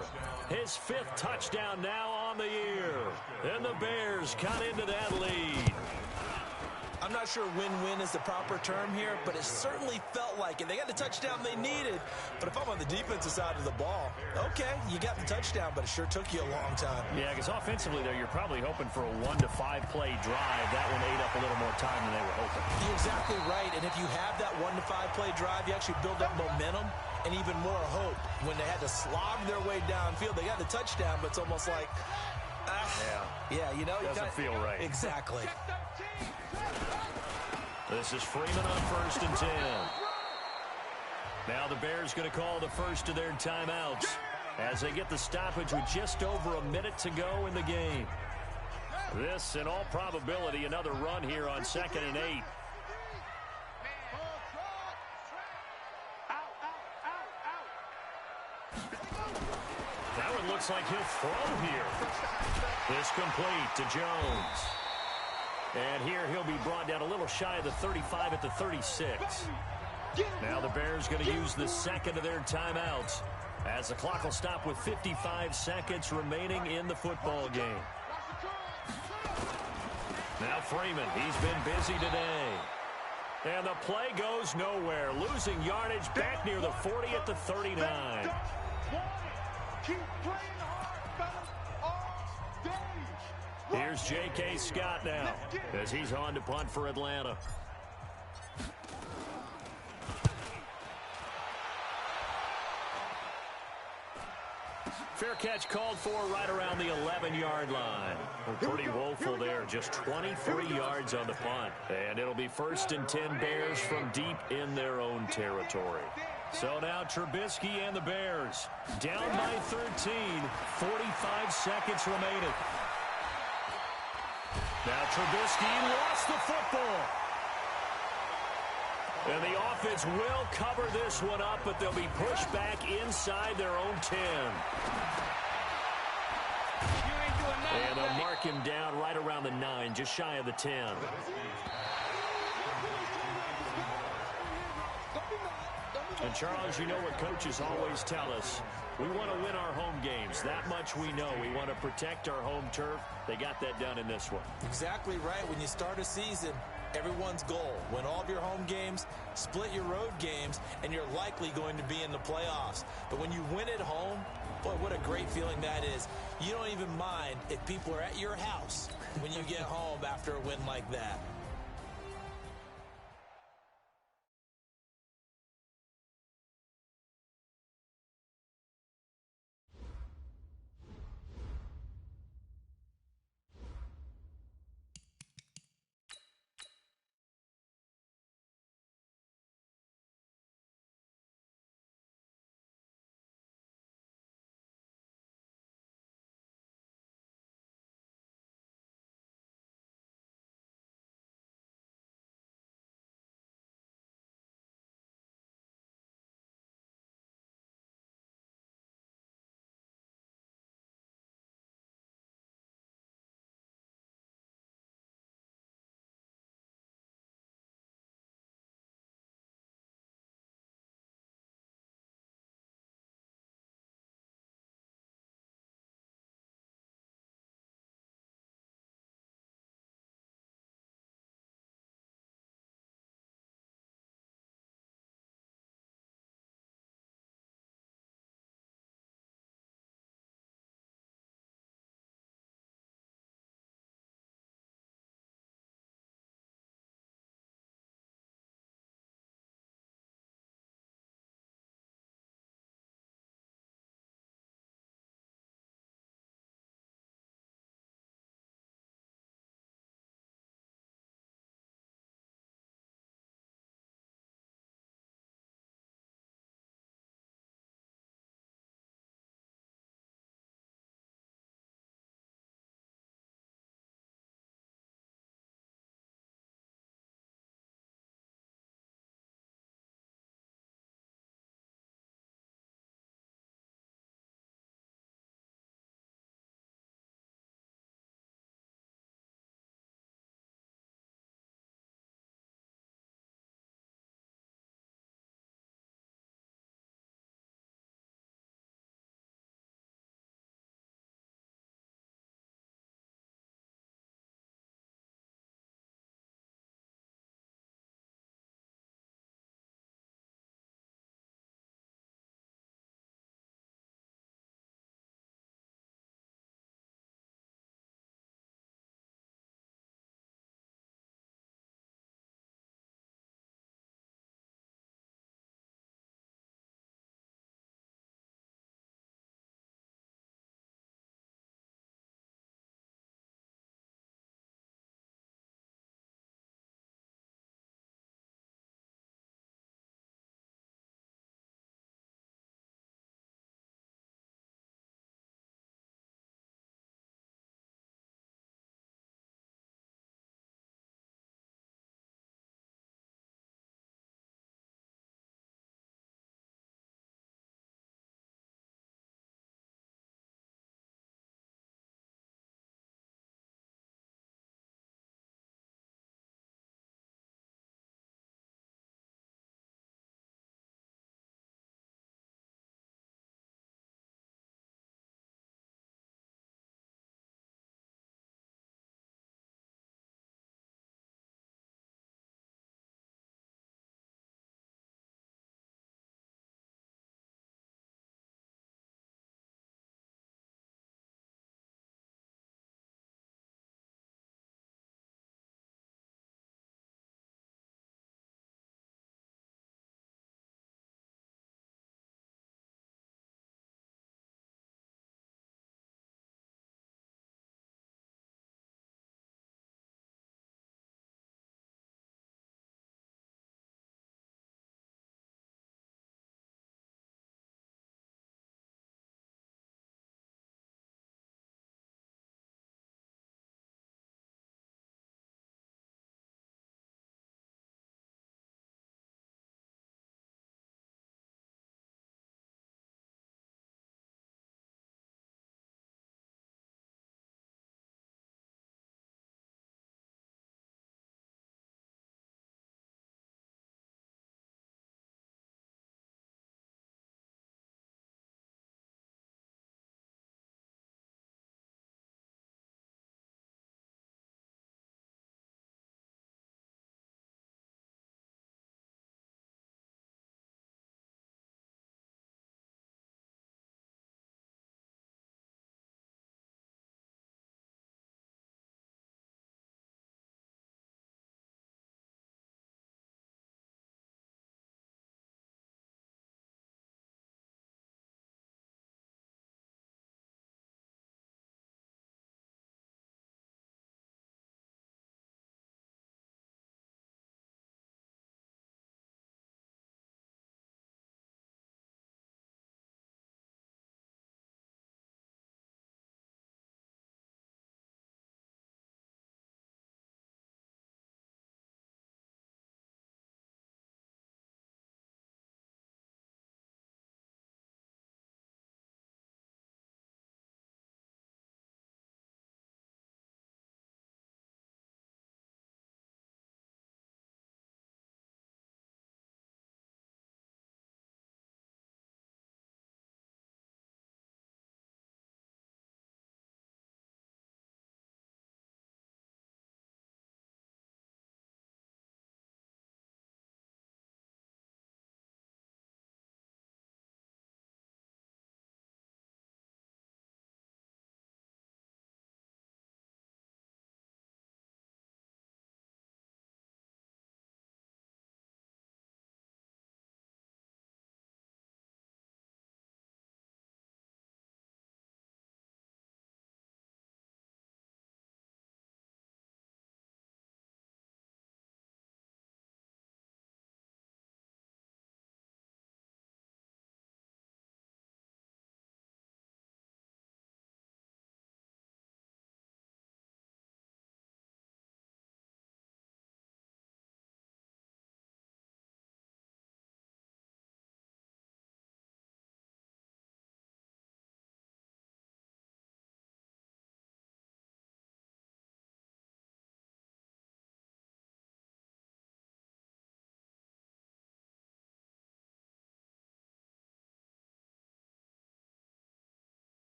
His 5th touchdown now on the year. And the Bears cut into that lead. I'm not sure win-win is the proper term here, but it certainly felt like it. They got the touchdown they needed, but if I'm on the defensive side of the ball, okay, you got the touchdown, but it sure took you a long time. Yeah, because offensively, though, you're probably hoping for a 1 to 5 play drive. That one ate up a little more time than they were hoping. You're exactly right, and if you have that 1 to 5 play drive, you actually build up momentum and even more hope. When they had to slog their way downfield, they got the touchdown, but it's almost like, yeah, you know. Doesn't feel right. Exactly. This is Freeman on 1st and 10. Now the Bears going to call the first of their timeouts as they get the stoppage with just over a minute to go in the game. This, in all probability, another run here on 2nd and 8. That one looks like he'll throw here. This complete to Jones. And here he'll be brought down a little shy of the 35 at the 36. Now the Bears going to use the 2nd of their timeouts as the clock will stop with 55 seconds remaining in the football game. Now Freeman, he's been busy today. And the play goes nowhere. Losing yardage back near the 40 at the 39. Keep playing hard, fellas, all day. Here's J.K. Scott now as he's on to punt for Atlanta. Fair catch called for right around the 11-yard line. Pretty woeful there, just 23 yards on the punt. And it'll be 1st and 10 Bears from deep in their own territory. So now Trubisky and the Bears down by 13, 45 seconds remaining. Now Trubisky lost the football. And the offense will cover this one up, but they'll be pushed back inside their own 10. And they'll mark him down right around the 9, just shy of the 10. And Charles, you know what coaches always tell us. We want to win our home games. That much we know. We want to protect our home turf. They got that done in this one. Exactly right. When you start a season, everyone's goal, win all of your home games, split your road games, and you're likely going to be in the playoffs. But when you win at home, boy, what a great feeling that is. You don't even mind if people are at your house when you get home after a win like that.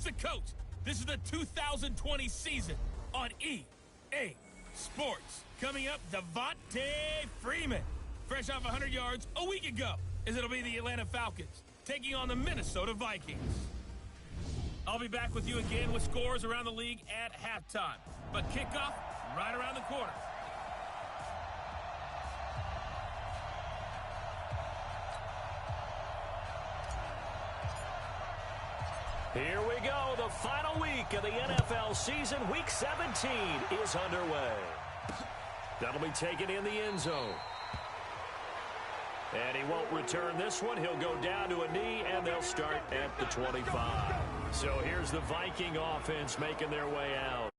the coach. This is the 2020 season on EA Sports. Coming up, Devontae Freeman, fresh off 100 yards a week ago, as it'll be the Atlanta Falcons taking on the Minnesota Vikings. I'll be back with you again with scores around the league at halftime. But kickoff right around the corner. Here we go. The final week of the NFL season. Week 17 is underway. That'll be taken in the end zone. And he won't return this one. He'll go down to a knee, and they'll start at the 25. So here's the Viking offense making their way out.